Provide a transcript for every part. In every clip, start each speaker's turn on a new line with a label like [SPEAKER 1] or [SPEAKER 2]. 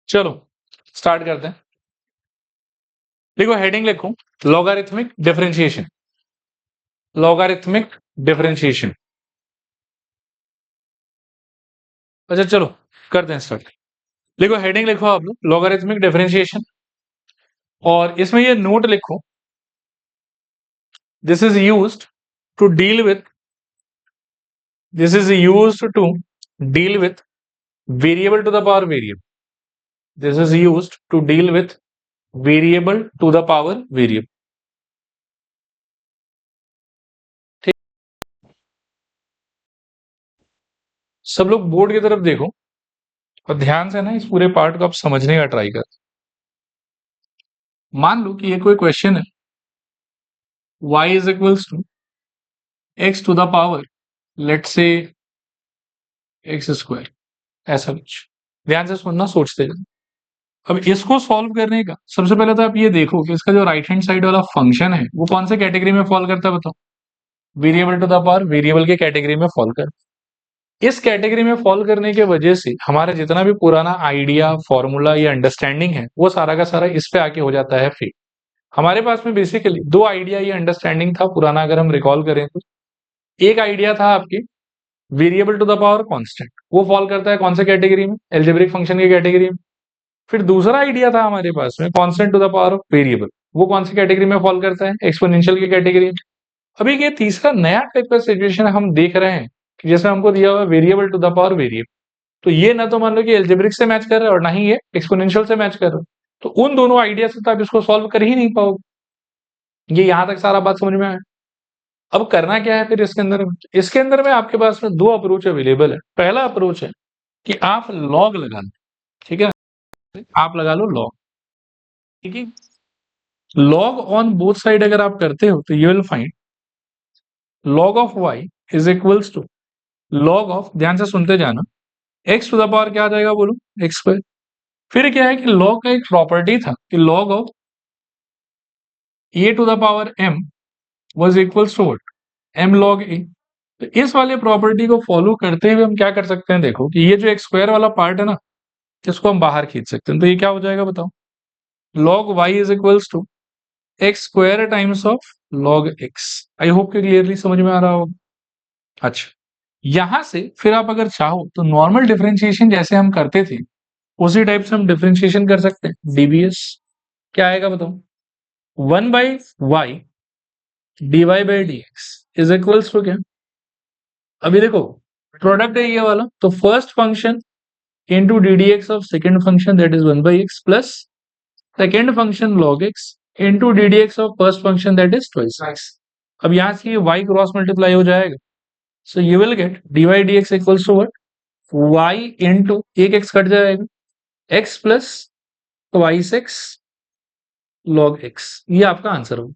[SPEAKER 1] चलो स्टार्ट करते हैं। देखो हेडिंग लिखो, लॉगरिथमिक डिफरेंशिएशन। Logarithmic differentiation. अच्छा चलो करते हैं स्टार्ट। देखो हेडिंग लिखो आप लोग, लॉगरिथमिक डिफरेंशिएशन, और इसमें ये नोट लिखो, this is used to deal with variable to the power variable. This is used to deal with variable to the power variable. ठीक, सब लोग बोर्ड की तरफ देखो और ध्यान से ना इस पूरे पार्ट को आप समझने का ट्राई कर। मान लो कि ये कोई क्वेश्चन है, y is equals to x to the power let's say x square, ऐसा कुछ। ध्यान से सुनना, सोचते जाओ। अब इसको सॉल्व करने का सबसे पहले तो आप ये देखो कि इसका जो राइट हैंड साइड वाला फंक्शन है वो कौन से कैटेगरी में फॉल करता है, बताओ। Variable to the power variable के कैटेगरी में फॉल कर। इस कैटेगरी में फॉल करने के वजह से हमारा जितना भी पुराना आइडिया, फॉर्मूला या अंडरस्टैंडिंग है वो सारा का सारा इस पे आके हो जाता है फेल। हमारे पास में बेसिकली दो आइडिया या अंडरस्टैंडिंग था पुराना, अगर हम रिकॉल करें तो। एक आइडिया था आपके variable to the power constant, वो फॉल करता है कौन से कैटेगरी में, एल्जेब्रिक फंक्शन की कैटेगरी में। फिर दूसरा आइडिया था हमारे पास में constant to the power of variable, वो कौन सी कैटेगरी में फॉल करता है, एक्सपोनेंशियल की कैटेगरी में। अभी ये तीसरा नया टाइप का सिचुएशन हम देख रहे हैं कि जैसे हमको दिया हुआ variable to the power variable, तो ये ना तो मान लो कि एल्जेब्रिक से मैच कर रहा है और ना ही ये एक्सपोनेंशियल से मैच कर रहा है। तो उन दोनों आइडिया से तो आप इसको सॉल्व कर ही नहीं पाओगे। ये यहां तक सारा बात समझ में आया। अब करना क्या है फिर इसके अंदर में आपके पास में दो अप्रोच अवेलेबल है। पहला अप्रोच है कि आप लॉग लगा लो, ठीक है, आप लगा लो लॉग। ठीक है, लॉग ऑन बोथ साइड अगर आप करते हो तो you will find log of y is equals to log of, ध्यान से सुनते जाना, x टू द पावर क्या आ जाएगा बोलो, एक्स स्क्वायर। फिर क्या है कि लॉग का एक प्रॉपर्टी था कि log of a to the power m was equals to what, m log a। तो इस वाले प्रॉपर्टी को फॉलो करते हुए हम क्या कर सकते हैं, देखो कि ये जो एक्स स्क्वायर वाला पार्ट है ना, इसको हम बाहर खींच सकते हैं। तो ये क्या हो जाएगा बताओ, log y is equals to x square times of log x। I hope कि क्लियरली समझ में आ रहा होगा। अच्छा, यहां से फिर आप अगर चाहो तो नॉर्मल डिफरेंशिएशन जैसे हम करते थे उसी टाइप से हम डिफरेंशिएशन कर सकते हैं। डीबीएस क्या आएगा बताओ, 1/y dy by d x is equals to क्या, अभी देखो प्रोडक्ट है ये वाला, तो first function into d d x of second function that is 1/x plus second function log x into d d x of first function that is twice x। अब यहां से ये y क्रॉस मल्टीप्लाई हो जाएगा, so you will get d y d x equals to what, y into एक x cut जाएगा, x plus twice x log x। ये आपका आंसर होगा।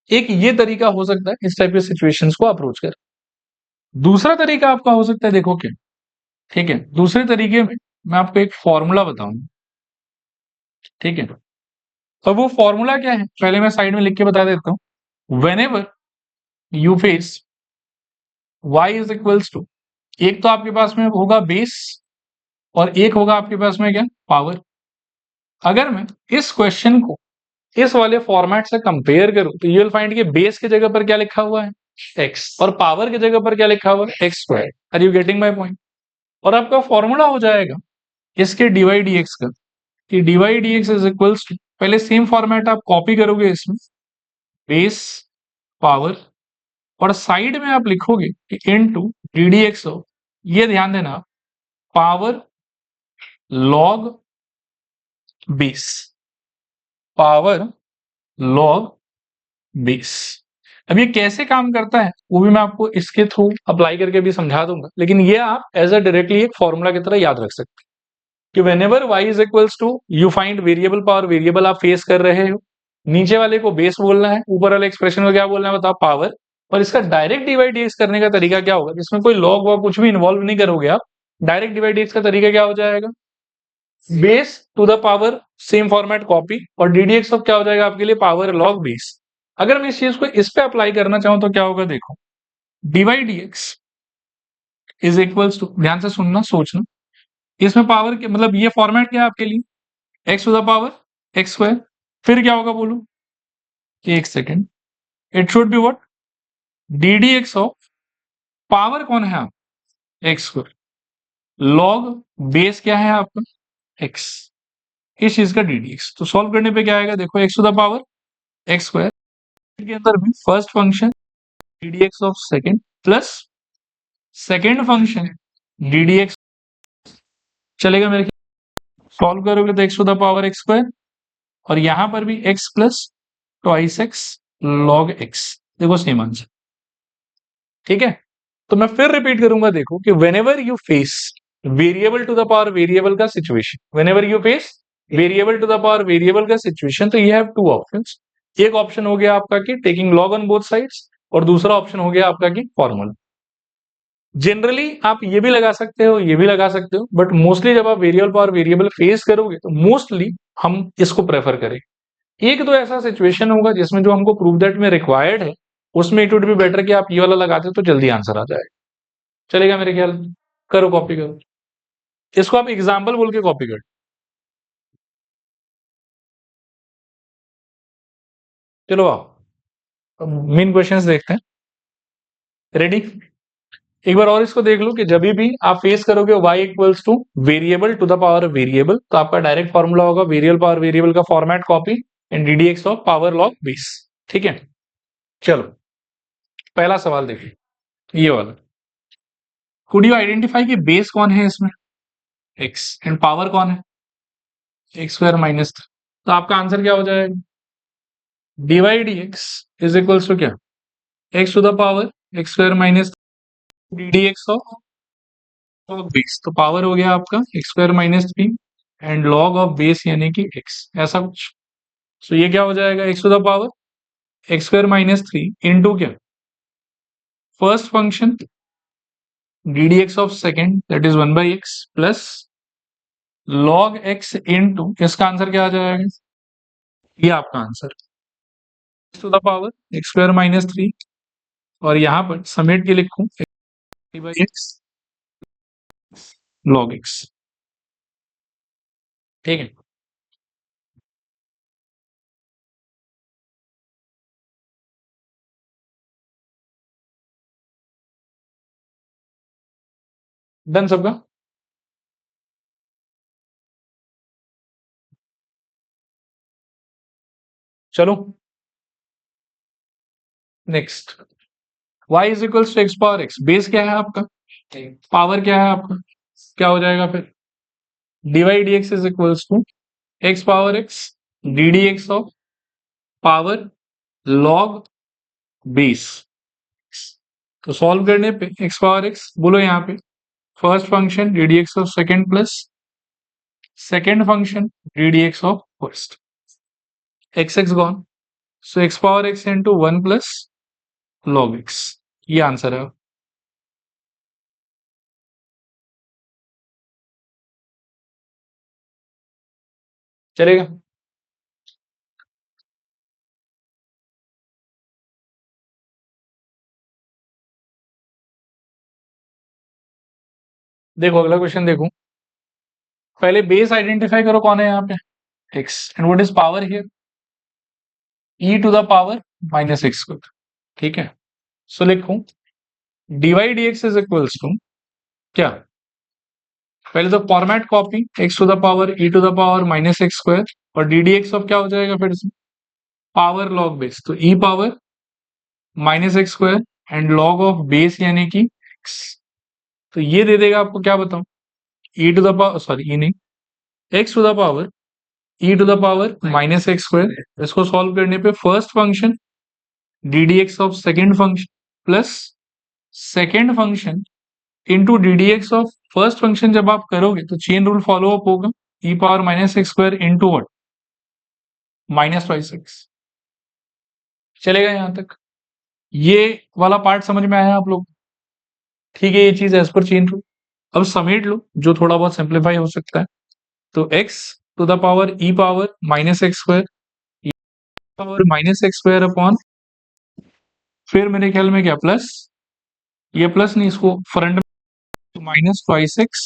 [SPEAKER 1] एक ये तरीका हो सकता है इस टाइप के सिचुएशंस को अप्रोच कर। दूसरा तरीका आपका हो सकता है, देखो क्या, ठीक है, दूसरे तरीके में मैं आपको एक फॉर्मूला बताऊंगा, ठीक है। तो वो फॉर्मूला क्या है पहले मैं साइड में लिख के बता देता हूं। Whenever you face y is equals to, एक तो आपके पास में होगा बेस और एक होगा आपके पास में क्या, पावर। अगर मैं इस क्वेश्चन को इस वाले फॉर्मेट से कंपेयर करूं तो यू विल फाइंड कि बेस की जगह पर क्या लिखा हुआ है, x, और पावर की जगह पर क्या लिखा हुआ है, x square. Are you getting my point. और आपका फॉर्मूला हो जाएगा इसके डीवाई डी एक्स का, कि d y d x is equals to, पहले सेम फॉर्मेट आप कॉपी करोगे इसमें, बेस पावर, और साइड में आप लिखोगे कि इनटू डी डी एक्स हो, ये ध्यान देना, power log base, power log base. अब ये कैसे काम करता है वो भी मैं आपको इसके थ्रू अप्लाई करके भी समझा दूंगा, लेकिन ये आप एज अ डायरेक्टली एक फॉर्मूला की तरह याद रख सकते हैं कि whenever y is equals to you find variable power variable आप फेस कर रहे हो, नीचे वाले को बेस बोलना है, ऊपर वाले एक्सप्रेशन को क्या बोलना है बताओ, पावर। और इसका डायरेक्ट डिवाइड डीएक्स करने का तरीका क्या होगा, जिसमें कोई लॉग वॉग कुछ भी इन्वॉल्व नहीं करोगे आप, डायरेक्ट डिवाइड डीएक्स का तरीका क्या हो जाएगा, base to the power same format copy, और डीडीएक्स ऑफ क्या हो जाएगा आपके लिए, पावर लॉग बेस। अगर मैं इस चीज को इस पे अप्लाई करना चाहूं तो क्या होगा, देखो divide d x is equals to, ध्यान से सुनना सोचना, इसमें पावर के मतलब ये फॉर्मेट क्या है आपके लिए, x to the power x square, फिर क्या होगा बोलो, एक second, it should be what, d d x of power कौन है आप, एक्स स्क्वायर, लॉग बेस क्या है आपका एक्स, इस चीज का डी डी एक्स। तो सॉल्व करने पे क्या आएगा, देखो x to the power x square के अंदर भी first function d d x of second plus second function d d x, चलेगा मेरे, सॉल्व करोगे तो x to the power x square और यहां पर भी x plus twice x log x, देखो सेम आंसर। ठीक है, तो मैं फिर रिपीट करूंगा, देखो कि whenever you face variable to the power variable का situation, whenever you face variable to the power variable का सिचुएशन, तो यू हैव टू ऑप्शंस। एक ऑप्शन हो गया आपका कि taking log on both sides और दूसरा ऑप्शन हो गया आपका कि फॉर्मूला। जनरली आप ये भी लगा सकते हो, ये भी लगा सकते हो, बट मोस्टली जब आप वेरिएबल पावर वेरिएबल फेस करोगे तो मोस्टली हम इसको प्रेफर करेंगे। एक तो ऐसा सिचुएशन होगा जिसमें जो हमको प्रूव दैट में रिक्वायर्ड है, उसमें इट वुड बी बेटर कि आप ये वाला लगाते तो जल्दी आंसर आ जाएगा। चलेगा मेरे ख्याल, करो कॉपी करो, इसको आप एग्जाम्पल बोल के कॉपी करो। चलो आओ मेन क्वेश्चंस देखते हैं, रेडी। एक बार और इसको देख लो कि जब भी आप फेस करोगे y equals to variable to the power variable, तो आपका डायरेक्ट फॉर्मूला होगा वेरिएबल पावर वेरिएबल का format copy and d d x of power log base. ठीक है, चलो पहला सवाल देखिए, ये वाला, कुड यू आइडेंटिफाई कि बेस कौन है इसमें, x एंड पावर कौन है एक्स स्क्वायर माइनस, तो आपका आंसर क्या हो जाएगा, d y d x is equals to क्या, x to the power x square minus d d x of log base, तो पावर हो गया आपका x square minus three and log of base यानी कि एक्स, ऐसा कुछ। तो ये क्या हो जाएगा, x to the power x square minus three into क्या, first function d d x of second that is one by x plus log x into, इसका आंसर क्या आ जाएगा, ये आपका answer x to the power x square minus three, और यहां पर समेट के लिखूं बाई एक्स लॉग एक्स। ठीक है, डन सबका। चलो next, y is equals to x power x, base क्या है आपका, पावर क्या है आपका, क्या हो जाएगा फिर, d y d x is equals to x power x d d x of power log base. तो सॉल्व करने पे एक्स पावर एक्स बोलो यहाँ पे, first function d d x of second plus second function d d x of first, x x gone, so x power x into one plus log x, ये answer है। चलेगा, देखो अगला question देखो, पहले बेस आइडेंटिफाई करो कौन है यहाँ पे, x and what is power here, e to the power minus x square. ठीक है, सो लिखूं d y d x is equals to क्या, पहले तो format copy x to the power e to the power minus x square और d d x of क्या हो जाएगा फिर से पावर लॉग बेस, तो e power minus x square and log of base यानी कि एक्स, तो ये दे देगा आपको क्या बताऊं, e to the power sorry e नहीं, x to the power e to the power minus x square, इसको सॉल्व करने पे first function d d x of second function plus second function into d d x of first function, जब आप करोगे तो chain rule follow up होगा, e power minus x square into what minus twice x. चलेगा यहां तक, ये वाला पार्ट समझ में आया आप लोग, ठीक है, ये चीज एज पर चेन रूल। अब समेट लो जो थोड़ा बहुत सिंप्लीफाई हो सकता है, तो x to the power e power minus x square power minus x square upon, फिर मेरे ख्याल में क्या प्लस, ये प्लस नहीं इसको फ्रंट में minus twice x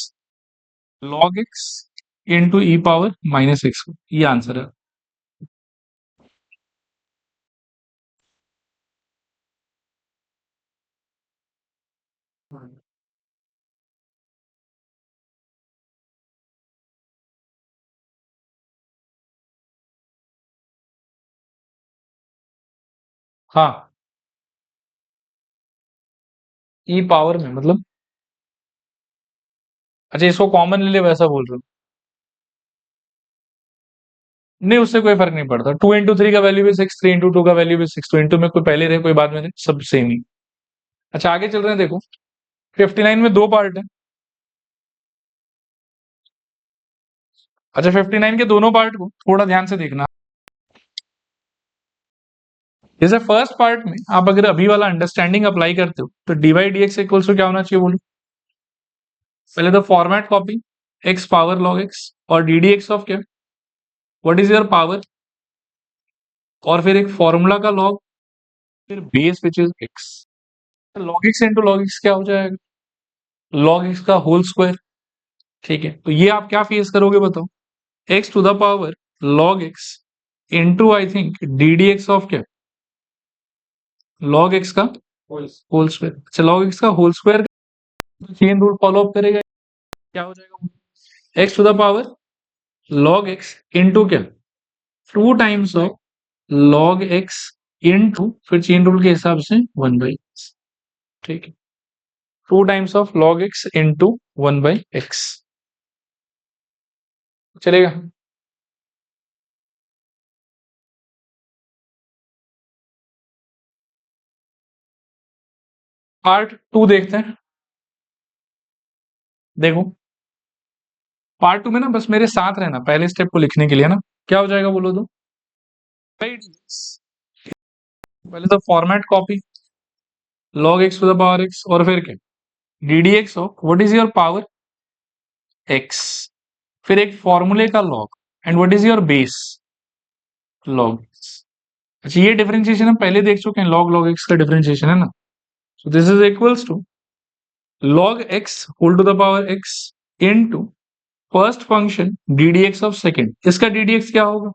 [SPEAKER 1] log x into e power minus x, ये आंसर है। हाँ, ई पावर में मतलब, अच्छा इसको कॉमन ले ले वैसा बोल रहे हो? नहीं, उससे कोई फर्क नहीं पड़ता। 2 इंटू 3 का वैल्यू भी 6, 3 इंटू 2 का वैल्यू भी 6, तो इंटू में कोई पहले रहे कोई बाद में रहे, सब सेम ही। अच्छा आगे चल रहे हैं, देखो 59 में दो पार्ट है। अच्छा 59 के दोनों पार्ट को थोड़ा ध्यान से देखना। जैसे फर्स्ट पार्ट में आप अगर अभी वाला अंडरस्टैंडिंग अप्लाई करते हो तो D Y d x equals to क्या होना चाहिए बोलो? पहले तो format copy, x power log x और डी डी एक्स ऑफ क्या, व्हाट इज योर पावर, और फिर एक फॉर्मूला का लॉग, फिर base which is x. Log x into log x क्या हो जाएगा? लॉग एक्स का होल स्क्वायर। ठीक है, तो ये आप क्या फेस करोगे बताओ? X to the power log x into I think d d x of क्या, लॉग एक्स का होल स्क्वायर। अच्छा लॉग एक्स का whole square, chain rule follow up करेगा, क्या हो जाएगा? X to the power log x into क्या, 2 times of log x into फिर चेन रूल के हिसाब से 1/x। ठीक है, 2 times of log x into 1/x, चलेगा? पार्ट 2 देखते हैं। देखो पार्ट 2 में ना बस मेरे साथ रहना पहले स्टेप को लिखने के लिए ना, क्या हो जाएगा बोलो तो? पहले तो format copy, log x to the power x, और फिर क्या, d d x of what is your power x, फिर एक फॉर्मूले का log, and what is your base log. अच्छा ये डिफरेंशिएशन हम पहले देख चुके हैं, लॉग लॉग एक्स का डिफरेंशिएशन है ना। So this is equals to log x whole to the power x into first function d d x of second, इसका डी डी एक्स क्या होगा?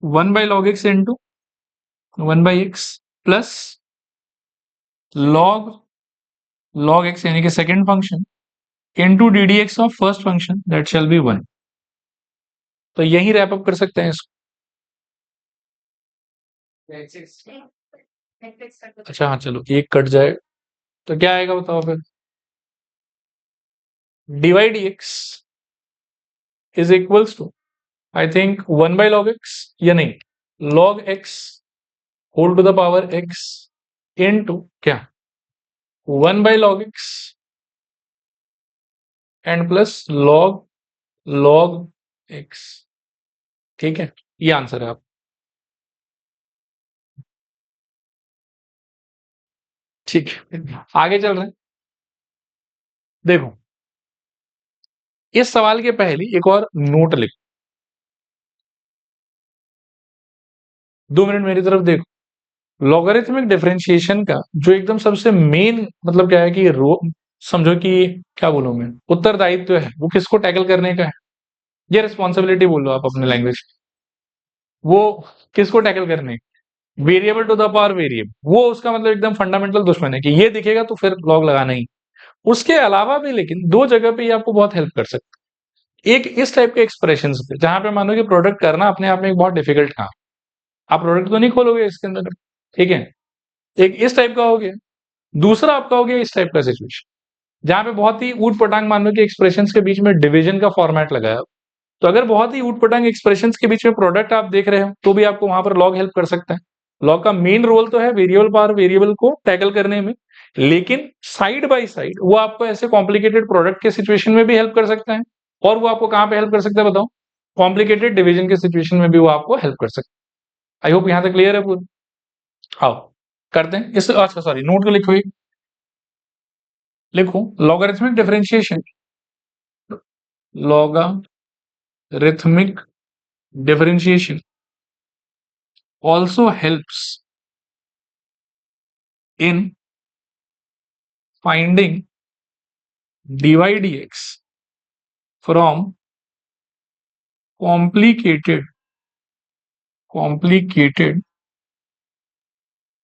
[SPEAKER 1] 1/log x into 1/x plus log log x यानी कि second function into D d x of first function that shall be 1। तो यही wrap up कर सकते हैं इसको। अच्छा हाँ चलो, एक कट जाए तो क्या आएगा बताओ फिर? Divide x is equals to I think 1/log x, या नहीं, log x whole to the power x into क्या, 1/log x and plus log x। ठीक है, ये आंसर है आप। ठीक है आगे चल रहे हैं। देखो इस सवाल के पहले एक और नोट लिखो, 2 मिनट मेरी तरफ देखो। लॉगरिथमिक डिफरेंशिएशन का जो एकदम सबसे मेन मतलब क्या है कि रो, समझो कि क्या बोलूं मैं, उत्तरदायित्व है वो किसको टैकल करने का है, ये रिस्पॉन्सिबिलिटी बोल लो आप अपने लैंग्वेज, वो किसको टैकल करने, variable to the power variable, वो उसका मतलब एकदम फंडामेंटल दुश्मन है कि ये दिखेगा तो फिर लॉग लगाना ही। उसके अलावा भी लेकिन दो जगह पे ये आपको बहुत हेल्प कर सकता है। एक इस टाइप के एक्सप्रेशन पे जहां पे मानो कि प्रोडक्ट करना अपने आप में एक बहुत डिफिकल्ट काम, आप प्रोडक्ट तो नहीं खोलोगे इसके अंदर, ठीक है, एक इस टाइप का हो गया। दूसरा आपका हो गया इस टाइप का सिचुएशन जहां पे बहुत ही ऊट पटांग मान लो कि एक्सप्रेशंस के बीच में डिवीजन का फॉर्मेट लगाया, तो अगर बहुत ही ऊट पटांग एक्सप्रेशंस के बीच में प्रोडक्ट आप देख रहे हो तो भी आपको वहां पर लॉग हेल्प कर सकता है। लॉग का मेन रोल तो है वेरिएबल पावर वेरिएबल को टैकल करने में, लेकिन साइड बाय साइड वो आपको ऐसे कॉम्प्लिकेटेड प्रोडक्ट के सिचुएशन में भी हेल्प कर सकता है। और वो आपको कहां पे हेल्प कर सकता है बताओ? कॉम्प्लिकेटेड डिवीजन के सिचुएशन में भी वो आपको हेल्प कर सकता है। आई होप यहां तक क्लियर है पूरा। आओ करते हैं इस, अच्छा सॉरी नोट को लिखो, लिखो logarithmic differentiation, logarithmic differentiation also helps in finding dy dx from complicated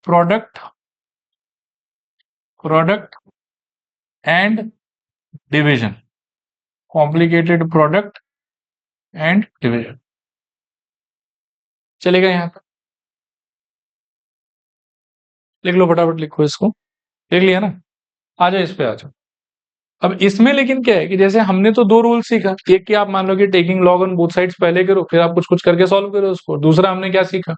[SPEAKER 1] product and division, complicated product and division. चलेगा यहाँ पर, लिख लो फटाफट, लिखो इसको, लिख लिया ना, आ जाओ इस पे आ जाओ। अब इसमें लेकिन क्या है कि जैसे हमने तो दो रूल सीखा, एक कि आप मान लो कि taking log on both sides पहले करो, फिर आप कुछ कुछ करके सॉल्व करो उसको। दूसरा हमने क्या सीखा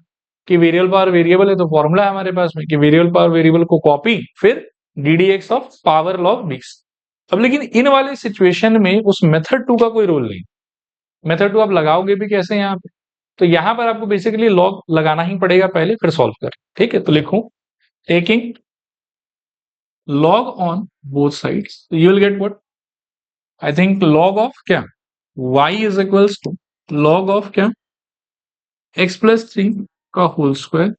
[SPEAKER 1] कि वेरिएबल पावर वेरिएबल है, तो फॉर्मूला है हमारे पास में कि वेरिएबल पावर वेरिएबल को कॉपी, फिर ddx ऑफ पावर लॉग बीस। अब लेकिन इन वाले सिचुएशन में उस मेथड 2 का कोई रोल नहीं। मेथड 2 आप लगाओगे भी कैसे यहाँ पे, तो यहाँ पर आपको बेसिकली लॉग लगाना ही पड़ेगा पहले, फिर सॉल्व कर। ठीक है, तो लिखूं taking log on both sides, so you will get what? I think log of क्या, y is equals to log of क्या, x plus 3 का whole square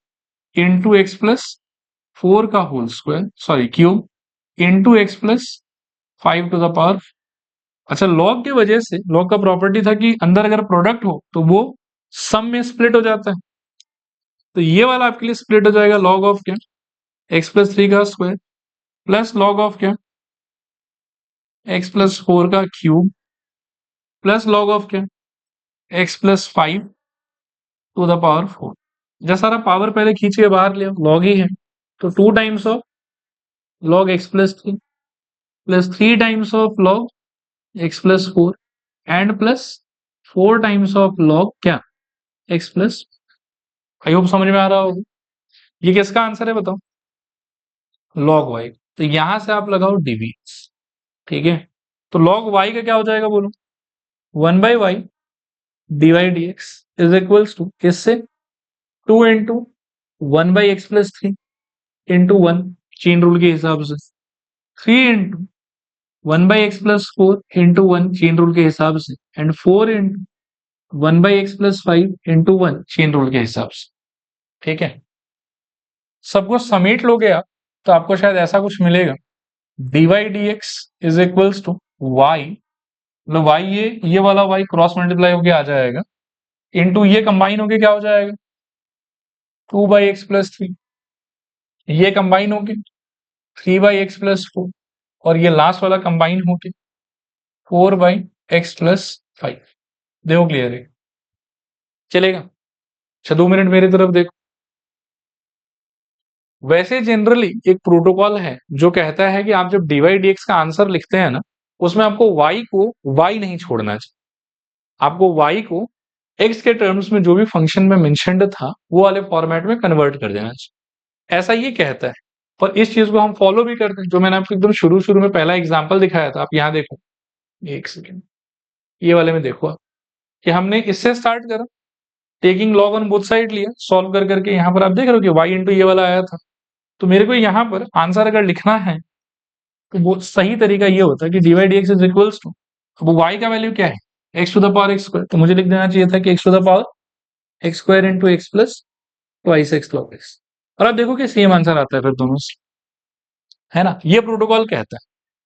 [SPEAKER 1] into x plus 4 का whole square, sorry cube, into x plus 5 to the power. अच्छा, log की वजह से, log का property था कि अंदर अगर प्रोडक्ट हो तो वो सम में स्प्लिट हो जाता है, तो ये वाला आपके लिए स्प्लिट हो जाएगा लॉग ऑफ क्या, एक्स प्लस 3 का स्क्वायर प्लस लॉग ऑफ क्या, एक्स प्लस 4 का क्यूब प्लस लॉग ऑफ क्या, x plus 5 to the power 4। जब सारा पावर पहले खींच के बाहर लिया, लॉग ही है, तो 2 times of log x plus 3 times of log x plus 4 and plus 4 times of log क्या, एक्स प्लस। आई होप समझ में आ रहा होगा। ये किसका आंसर है बताओ, लॉग वाई। तो यहां से आप लगाओ डीवी, ठीक है। तो लॉग वाई का क्या हो जाएगा बोलो, 1/y dy dx is equals to किससे, 2 into 1/x+3 into 1 chain rule के हिसाब से, 3 into 1/x+4 into 1 chain rule के हिसाब से, and 4 into 1/x+5 into 1 chain rule के हिसाब से। ठीक है, सबको समेट लोगे आप तो आपको शायद ऐसा कुछ मिलेगा, dy dx is equals to y, मतलब y ये वाला y क्रॉस मल्टीप्लाई होके आ जाएगा, इंटू ये कंबाइन होके क्या हो जाएगा, 2/x+3, ये कंबाइन होके 3/x+4, और ये लास्ट वाला कंबाइन होके 4/x+5। देखो क्लियर है, चलेगा। अच्छा 2 मिनट मेरी तरफ देखो। वैसे जनरली एक प्रोटोकॉल है जो कहता है कि आप जब dy dx का आंसर लिखते हैं ना, उसमें आपको y को y नहीं छोड़ना चाहिए, आपको y को x के टर्म्स में जो भी फंक्शन में मेंशन्ड था वो वाले फॉर्मेट में कन्वर्ट कर देना चाहिए, ऐसा ये कहता है। और इस चीज को हम फॉलो भी करते हैं, जो मैंने आपको एकदम शुरू शुरू में पहला एग्जाम्पल दिखाया था, आप यहाँ देखो, एक सेकेंड, ये वाले में देखो आप, कि हमने इससे स्टार्ट करा, taking log on both side लिया, सॉल्व कर करके यहाँ पर आप देख रहे हो कि y इंटू ये वाला आया था। तो मेरे को यहाँ पर आंसर अगर लिखना है तो वो सही तरीका ये होता है कि dy dx is equals to, अब y का वैल्यू क्या है, x to the power x square, तो मुझे लिख देना चाहिए था कि x to the power x square into x plus twice x log x, और आप देखो कि सेम आंसर आता है फिर दोनों से, है ना। ये प्रोटोकॉल कहता है।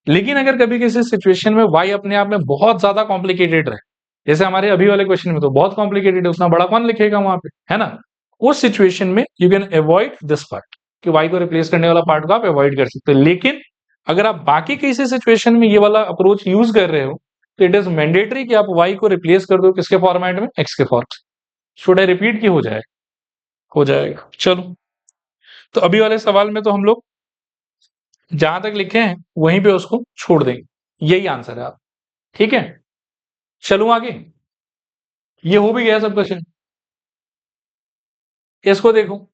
[SPEAKER 1] लेकिन अगर कभी किसी सिचुएशन में y अपने आप में बहुत ज्यादा कॉम्प्लिकेटेड रहे, जैसे हमारे अभी वाले क्वेश्चन में तो बहुत कॉम्प्लिकेटेड है, उतना बड़ा कौन लिखेगा वहां पे, है ना। उस सिचुएशन में you can avoid this part, कि y को रिप्लेस करने वाला पार्ट को आप अवॉइड कर सकते हो। लेकिन अगर आप बाकी किसी सिचुएशन में ये वाला अप्रोच यूज कर रहे हो, तो इट इज मैंडेटरी कि आप y को रिप्लेस कर दो किसके फॉर्मेट में, x के फॉर्मेट। शुड आई रिपीट की हो जाएगा, हो जाएगा। चलो, तो अभी वाले सवाल में तो हम लोग जहां तक लिखे हैं वहीं पे उसको छोड़ देंगे, यही आंसर है आप, ठीक है। चलूं आगे, ये हो भी गया सब क्वेश्चन, इसको देखो,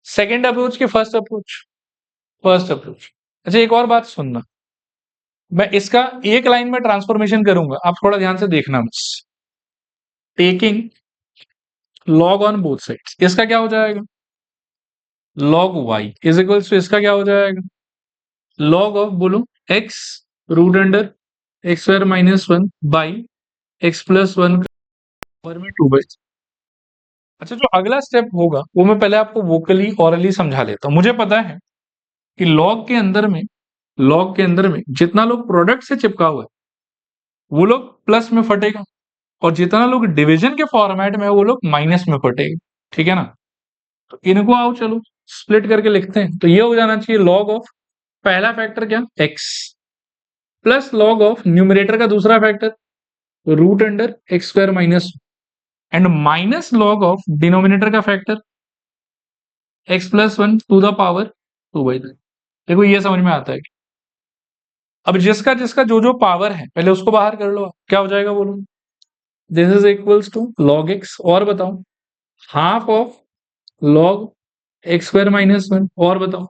[SPEAKER 1] सेकंड अप्रोच की फर्स्ट अप्रोच, फर्स्ट अप्रोच। अच्छा एक और बात सुनना, मैं इसका एक लाइन में ट्रांसफॉर्मेशन करूंगा, आप थोड़ा ध्यान से देखना बस। Taking log on both sides, इसका क्या हो जाएगा, log y is equals to, इसका क्या हो जाएगा, लॉग ऑफ बोलो x root under x square minus 1 by x plus 1 पर में 2/। अच्छा जो अगला स्टेप होगा वो मैं पहले आपको वोकली ऑरली समझा लेता हूं। मुझे पता है कि लॉग के अंदर में लॉग के अंदर में जितना लोग प्रोडक्ट से चिपका हुआ है वो लोग प्लस में फटेगा, और जितना लोग डिवीजन के फॉर्मेट में है वो लोग माइनस में फटेगा। ठीक है ना? तो इनको आओ चलो स्प्लिट करके लिखते हैं। तो ये हो जाना चाहिए लॉग ऑफ पहला फैक्टर क्या, x, plus log of numerator का दूसरा factor root under x square minus, and minus log of denominator का factor x plus one to the power two by three. देखो ये समझ में आता है कि अब जिसका जिसका जो जो पावर है पहले उसको बाहर कर लो, क्या हो जाएगा बोलो। This is equals to log x, और बताओ half of log x square minus one, और बताओ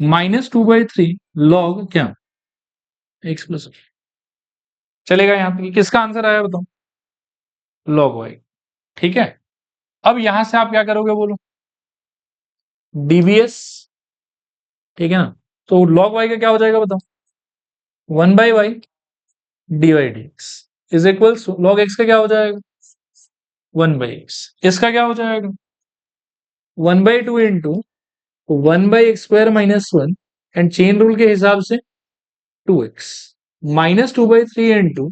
[SPEAKER 1] minus two by three log क्या, एक्स प्लस। चलेगा यहाँ पे, किसका आंसर आया बताओ, लॉग वाई। ठीक है, अब यहां से आप क्या करोगे बोलो, डीवीएस। ठीक है ना? तो लॉग वाई का क्या हो जाएगा बताओ, one by y d y d x is equals to log x का क्या हो जाएगा, वन बाई एक्स। इसका क्या हो जाएगा, one by two into one by x square minus one, and chain rule के हिसाब से two x minus two by three into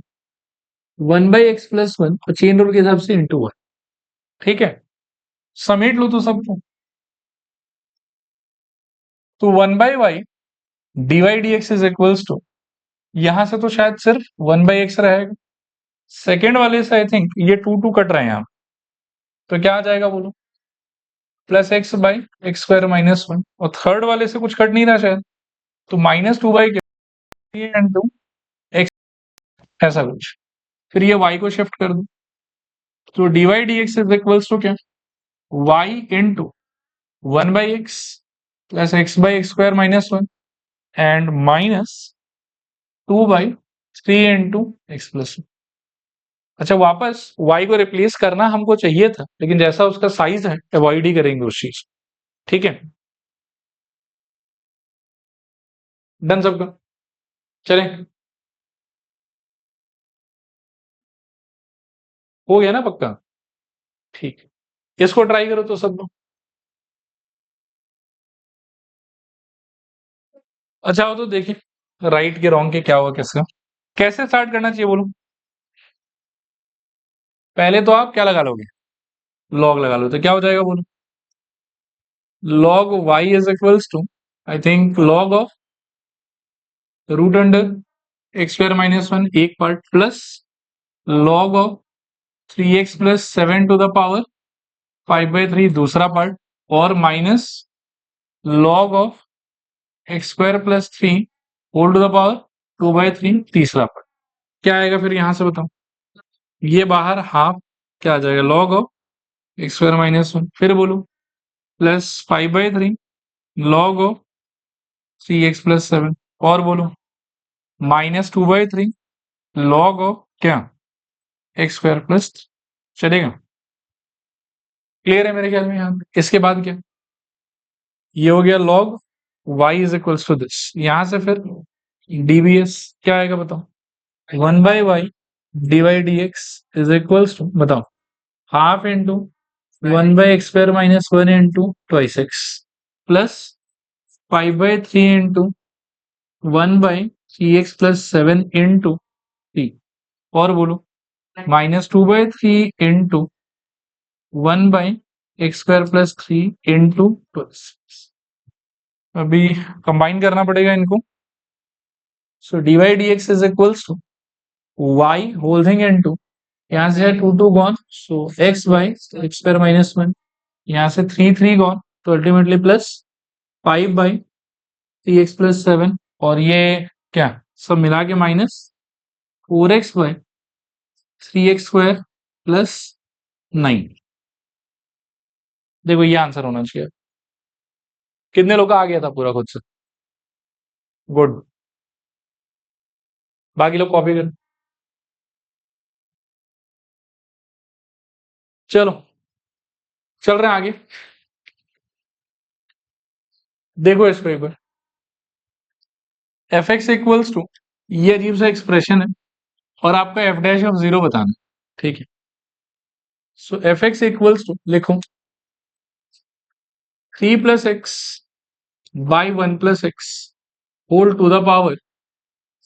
[SPEAKER 1] one by x plus one, और चेन रूल के हिसाब से इंटू वन। ठीक है, समेट लो तो सबको। तो one by y d y d x is equals to, यहां से तो शायद सिर्फ वन बाई एक्स रहेगा, सेकेंड वाले से आई थिंक ये टू टू कट रहे हैं यहाँ, तो क्या आ जाएगा बोलो, plus x by x square minus one, और थर्ड वाले से कुछ कट नहीं रहा शायद, तो minus two by into x, ऐसा कुछ। फिर ये y को शिफ्ट कर दो, तो d y d x is equals to क्या, y into one by x plus x by x square minus one, and minus two by three into x plus one. अच्छा, वापस y को replace करना हमको चाहिए था, लेकिन जैसा उसका साइज है अवॉइड ही करेंगे उस चीज। ठीक है, डन सबका, चलें, हो गया ना पक्का? ठीक है, इसको ट्राई करो तो सब लोग। अच्छा हो तो देखिए राइट के रॉन्ग के क्या हुआ, किसका कैसे स्टार्ट करना चाहिए बोलो। पहले तो आप क्या लगा लोगे, लॉग लगा लो, तो क्या हो जाएगा बोलो, log y is equals to I think log of root under x square minus one एक part, plus log of three x plus seven to the power five by three दूसरा पार्ट, और minus log of x square plus three whole to the power two by three तीसरा part. क्या आएगा फिर यहां से बताओ, ये बाहर हाफ, क्या आ जाएगा log of x square minus one, फिर बोलो plus five by three log of three x plus seven, और बोलो minus two by three log of क्या, एक्स स्क्वायर प्लस। चलेगा, क्लियर है मेरे ख्याल में यहाँ पे। इसके बाद क्या, ये हो गया log y is equals to this, यहां से फिर dbs क्या आएगा बताओ, one by y d y d x is equals to बताओ half into one by x square minus one into twice x, plus five by three into one by three x plus seven into three, और बोलो minus two by three into one by x square plus three into twelve. अभी combine करना पड़ेगा इनको, so d y d x is equals to y whole thing into, यहाँ से है two two gone, so x by x square minus one, यहाँ से three three gone, तो ultimately plus five by three x plus seven, और ये क्या सब मिला के minus four x by three x square plus nine. देखो ये आंसर होना चाहिए। कितने लोग का आ गया था पूरा खुद से, गुड, बाकी लोग कॉपी कर। चलो चल रहे हैं आगे, देखो इसको एक बार, एफ एक्स इक्वल्स टू, ये अजीब सा एक्सप्रेशन है और आपका एफ डैश ऑफ जीरो बताना, ठीक है। So f x equals to लिखो three plus x by one plus x whole to the power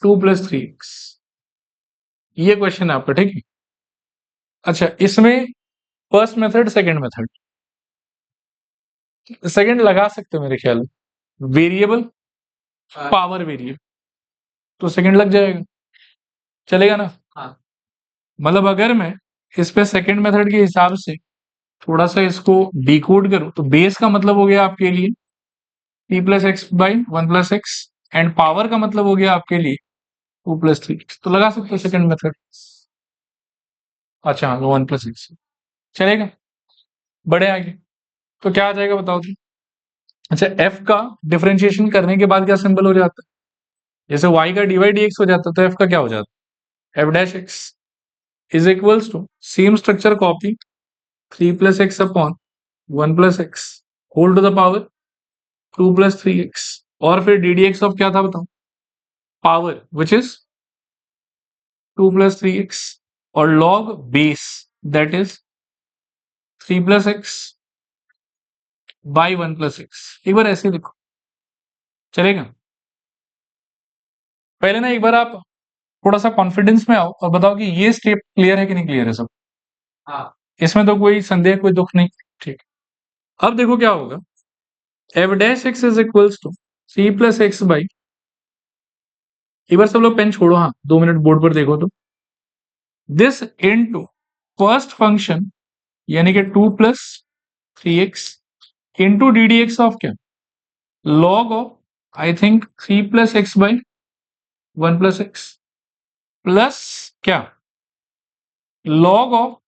[SPEAKER 1] 2 + 3x। ये क्वेश्चन है आपका, ठीक है। अच्छा, इसमें first method second method, second लगा सकते हो मेरे ख्याल, वेरिएबल पावर वेरिएबल, तो सेकंड लग जाएगा, चलेगा ना। हाँ, मतलब अगर मैं इस पे सेकंड मेथड के हिसाब से थोड़ा सा इसको डिकोड करूं तो बेस का मतलब हो गया आपके लिए p + x/1 + x, and power का मतलब हो गया आपके लिए 2 + 3, तो लगा सकते हो सेकंड मेथड। अच्छा, 1 + x चलेगा। बड़े आगे तो क्या आ जाएगा बताओ तो। अच्छा, f का डिफरेंशिएशन करने के बाद क्या सिंबल हो जाता है, जैसे y का dy/dx हो जाता है, तो f का क्या हो जाता है, f' x is equals to same structure copy 3 + x/1 + x whole to the power 2 + 3x, और फिर ddx ऑफ क्या था बताओ, पावर विच इज 2 + 3x, और log base that is 3 + x/1 + x। एक बार ऐसे लिखो, चलेगा। पहले ना एक बार आप थोड़ा सा कॉन्फिडेंस में आओ और बताओ कि ये स्टेप क्लियर है कि नहीं क्लियर है सब। हाँ, इसमें तो कोई संदेह कोई दुख नहीं, ठीक। अब देखो क्या होगा, f' is equals to 3 + x by, एक बार सब लोग पेन छोड़ो, हाँ 2 मिनट बोर्ड पर देखो तो, दिस इनटू फर्स्ट फंक्शन यानी कि 2 + 3x इंटू ddx ऑफ क्या, log of I think 3 + x/1 + x plus क्या, log of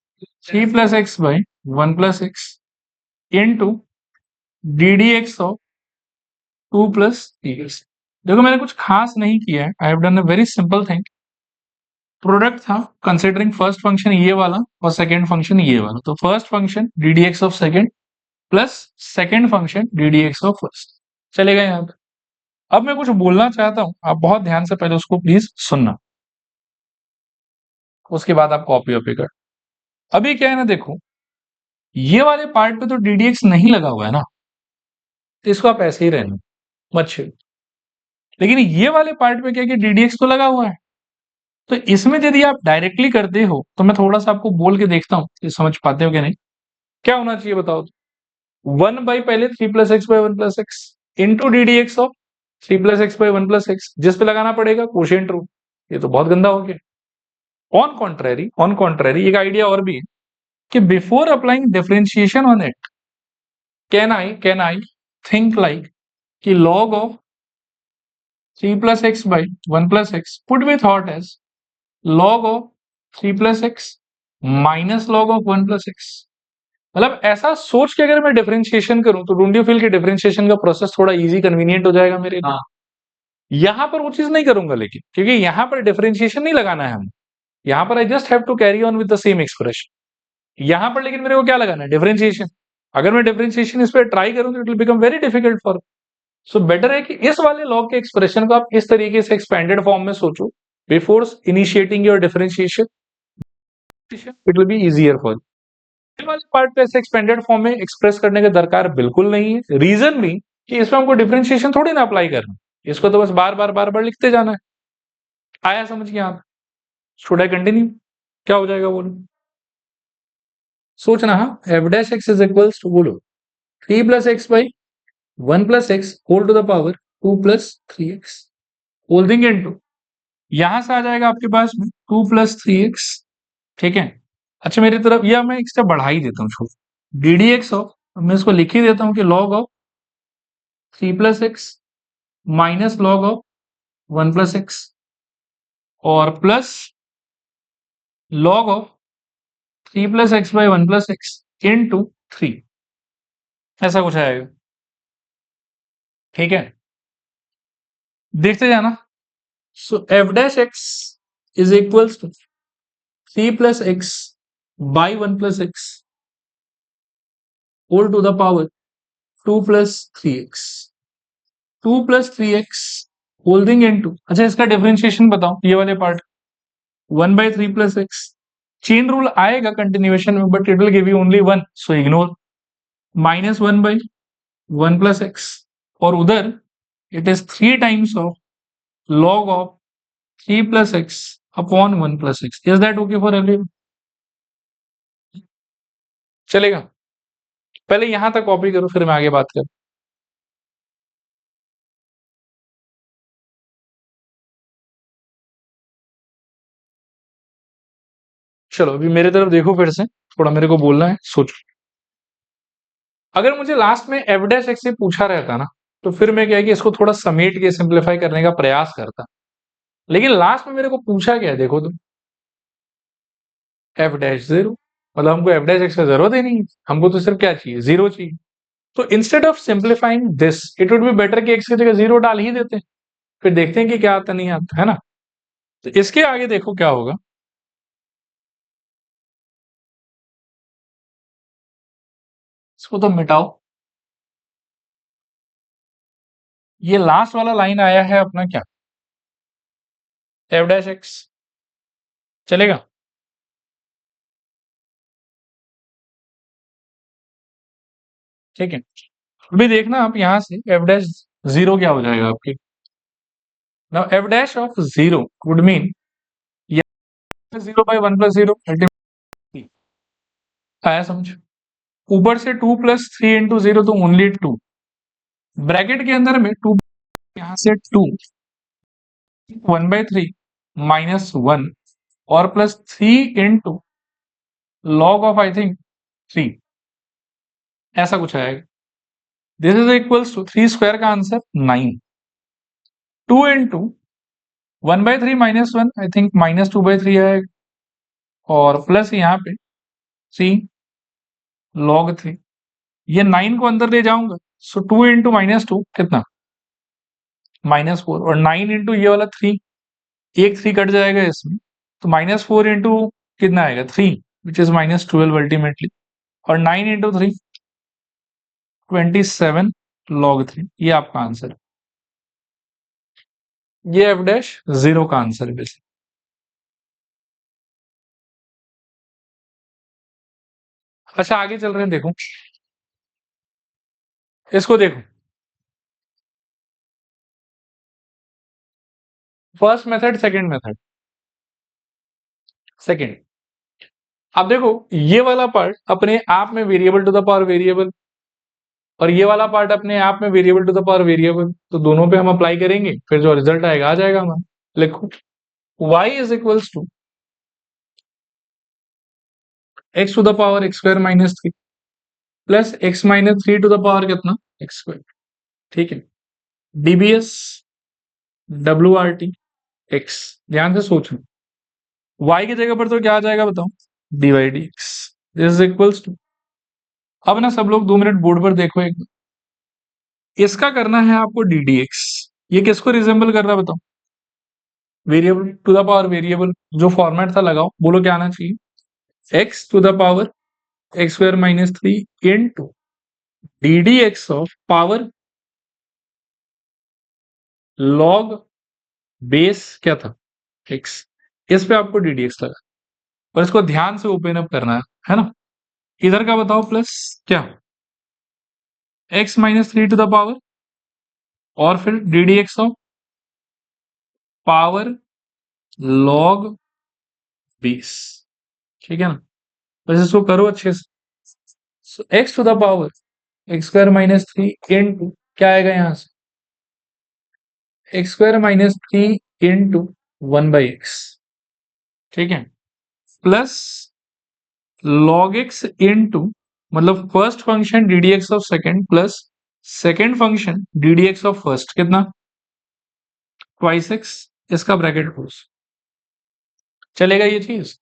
[SPEAKER 1] 3 + x/1 + x into ddx of 2 + 3x। देखो मैंने कुछ खास नहीं किया है, I have done a very simple thing. Product था कंसिडरिंग फर्स्ट फंक्शन ये वाला और सेकंड फंक्शन ये वाला, तो first function ddx of second plus second function ddx of first, चलेगा यहाँ पे। अब मैं कुछ बोलना चाहता हूं, आप बहुत ध्यान से पहले उसको प्लीज सुनना, उसके बाद आप कॉपी वॉपी कर। अभी क्या है ना, देखो ये वाले पार्ट पे तो ddx नहीं लगा हुआ है ना, तो इसको आप ऐसे ही रहना मत छेड़ो। लेकिन ये वाले पार्ट पे क्या कि ddx तो लगा हुआ है, तो इसमें यदि आप डायरेक्टली करते हो तो मैं थोड़ा सा आपको बोल के देखता हूँ कि समझ पाते हो कि नहीं। क्या होना चाहिए बताओ तो, 1 पहले 3 + x/1 + x into ddx of 3 + x/1 + x, जिस पे लगाना पड़ेगा कोशेंट रूल। ये तो बहुत गंदा हो गया। ऑन कॉन्ट्रेरी एक आइडिया और भी है कि before applying differentiation on it can I think like कि log of 3 + x/1 + x would be thought as log of 3 + x minus log of 1 + x। मतलब ऐसा सोच के अगर मैं डिफरेंशिएशन करूं तो डोंट यू फील कि डिफरेंशिएशन का प्रोसेस थोड़ा इजी कन्वीनियंट हो जाएगा मेरे लिए। हाँ। यहां पर वो चीज नहीं करूंगा, लेकिन क्योंकि यहां पर डिफरेंशिएशन नहीं लगाना है हमें, यहां पर I just have to carry on with the same expression. यहां पर लेकिन मेरे को क्या लगाना है, डिफरेंशिएशन। अगर मैं डिफरेंशिएशन इस पर ट्राई करूं तो it will become very difficult for, so better है कि इस वाले लॉग के एक्सप्रेशन को आप इस तरीके से एक्सपेंडेड फॉर्म में सोचो before initiating your differentiation, it will be easier for. वाले पार्ट पे ऐसे एक्सपेंडेड फॉर्म में एक्सप्रेस करने का दरकार बिल्कुल नहीं है, रीजन भी कि इसमें हमको डिफरेंशिएशन थोड़ी ना अप्लाई करना, इसको तो बस बार बार लिखते जाना है। आया समझ के आप, शुड आई कंटिन्यू, क्या हो जाएगा बोलो, सोचना। हाँ, f' इज इक्वल्स टू बोलो 3 + x/1 + x whole to the power 2 + 3x holding into, यहां से आ जाएगा आपके पास में 2 + 3x, ठीक है। अच्छा मेरी तरफ यह मैं एक स्टेप बढ़ा ही देता हूँ, छोड़ ddx ऑफ, मैं इसको लिख ही देता हूँ कि log of 3 + x minus log of 1 + x और plus log of 3 + x/1 + x into 3, ऐसा कुछ आएगा, ठीक है। देखते जाना। So f' is equals to 3 + x/1 + x whole to the power 2 + 3x, 2 + 3x holding into, अच्छा इसका डिफरेंशिएशन बताओ, ये वाले पार्ट 1/3 + x, चेन रूल आएगा कंटिन्यूएशन में but it will give you only 1, so ignore, -1/1 + x और उधर it is 3 times of log of 3 plus x upon 1 plus x. Is that okay for everyone? चलेगा? पहले यहां तक कॉपी करो, फिर मैं आगे बात करूं. चलो अभी मेरे तरफ देखो फिर से, थोड़ा मेरे को बोलना है, सोचो. अगर मुझे लास्ट में एफ डैश एक्स से पूछा रहता ना, तो फिर मैं क्या है कि इसको थोड़ा समेट के सिंप्लीफाई करने का प्रयास करता. लेकिन लास्ट में मेरे को पूछा क्या है, देखो तुम, एफ डैश जीरो. मतलब हमको एफ डैश एक्स का जरूरत ही नहीं है, हमको तो सिर्फ क्या चाहिए, जीरो चाहिए. तो instead of simplifying this, it would be better कि एक्स की जगह जीरो डाल ही देते हैं, फिर देखते हैं कि क्या आता नहीं आता, है ना. तो इसके आगे देखो क्या होगा. इसको तो मिटाओ. ये लास्ट वाला लाइन आया है अपना क्या, एफ डैश एक्स. चलेगा? ठीक है. अभी देखना आप यहां से एफ डैश जीरो क्या हो जाएगा आपके. Now f dash of zero would mean zero by one plus zero, आया समझ. ऊपर से two plus three into zero तो ओनली टू, ब्रैकेट के अंदर में टू, यहां से two, one by three minus one, और plus three into log of I think three, ऐसा कुछ आएगा. This is equals to three square का answer nine. Two into one by three minus one, I think minus two by three आएगा, और plus यहाँ पे three log three. ये nine को अंदर ले जाऊंगा, सो टू इंटू माइनस टू कितना, माइनस फोर, और नाइन इंटू ये वाला थ्री, एक थ्री कट जाएगा इसमें, तो माइनस फोर इंटू कितना आएगा, three, which is minus twelve ultimately, और nine into three 27 log three. ये आपका आंसर है. ये एफ डैश जीरो का आंसर है बेसिक. अच्छा आगे चल रहे हैं, देखो इसको देखो. First method, second method. Second, अब देखो ये वाला पार्ट अपने आप में variable to the power variable, और ये वाला पार्ट अपने आप में variable to the power variable, तो दोनों पे हम अप्लाई करेंगे, फिर जो रिजल्ट आएगा आ जाएगा हमारा. लिखो y is equals to x to the power x square minus three plus x minus three to the power कितना, एक्स स्क्वायर. ठीक है. डीबीएस डब्ल्यू आर टी एक्स, ध्यान से सोचो. y की जगह पर तो क्या आ जाएगा बताओ, d y d x. This is equals to, अब ना सब लोग 2 मिनट बोर्ड पर देखो एक बार. इसका करना है आपको डी डी एक्स. ये किसको रिजेंबल कर रहा है बताओ, variable to the power variable. जो फॉर्मेट था लगाओ, बोलो क्या आना चाहिए, x to the power x square minus three into d d x of power log base क्या था, एक्स. इस पे आपको डी डी एक्स लगा, और इसको ध्यान से ओपन अप करना है ना. इधर का बताओ प्लस क्या, x minus three to the power, और फिर d d x of power log base. ठीक है ना. बस इसको करो अच्छे से. X to the power x square minus three into क्या आएगा यहां से, x square minus three into one by x. ठीक है. Plus log x into, मतलब first function d d x of second plus second function d d x of first, कितना, twice x. इसका bracket close. चलेगा ये चीज.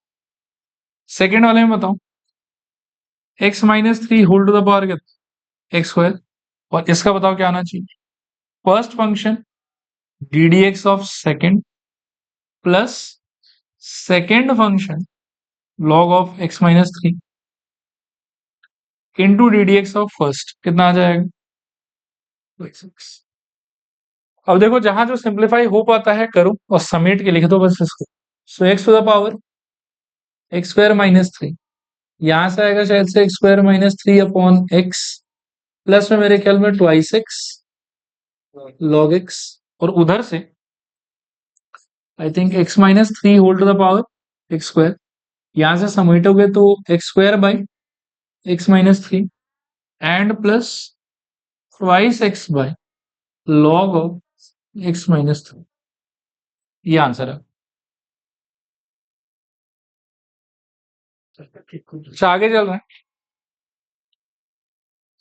[SPEAKER 1] Second वाले में बताओ, x minus three whole to the power कितना, एक्स स्क्वायर, और इसका बताओ क्या आना चाहिए, first function d d x of second plus second function log of x minus three into d d x of first, कितना आ जाएगा, 2x. अब देखो जहां जो सिंप्लीफाई हो पाता है करो, और समेट के लिख दो बस इसको. So x to the power x square minus three, यहां से आएगा शायद से x square minus three upon x, plus में मेरे ख्याल में ट्वाइस एक्स लॉग एक्स, और उधर से I think x minus three whole to the power x square, यहां से समेटोगे तो x square by x minus three and plus twice x by log of x minus three, ये answer है। अच्छा आगे चल रहे हैं।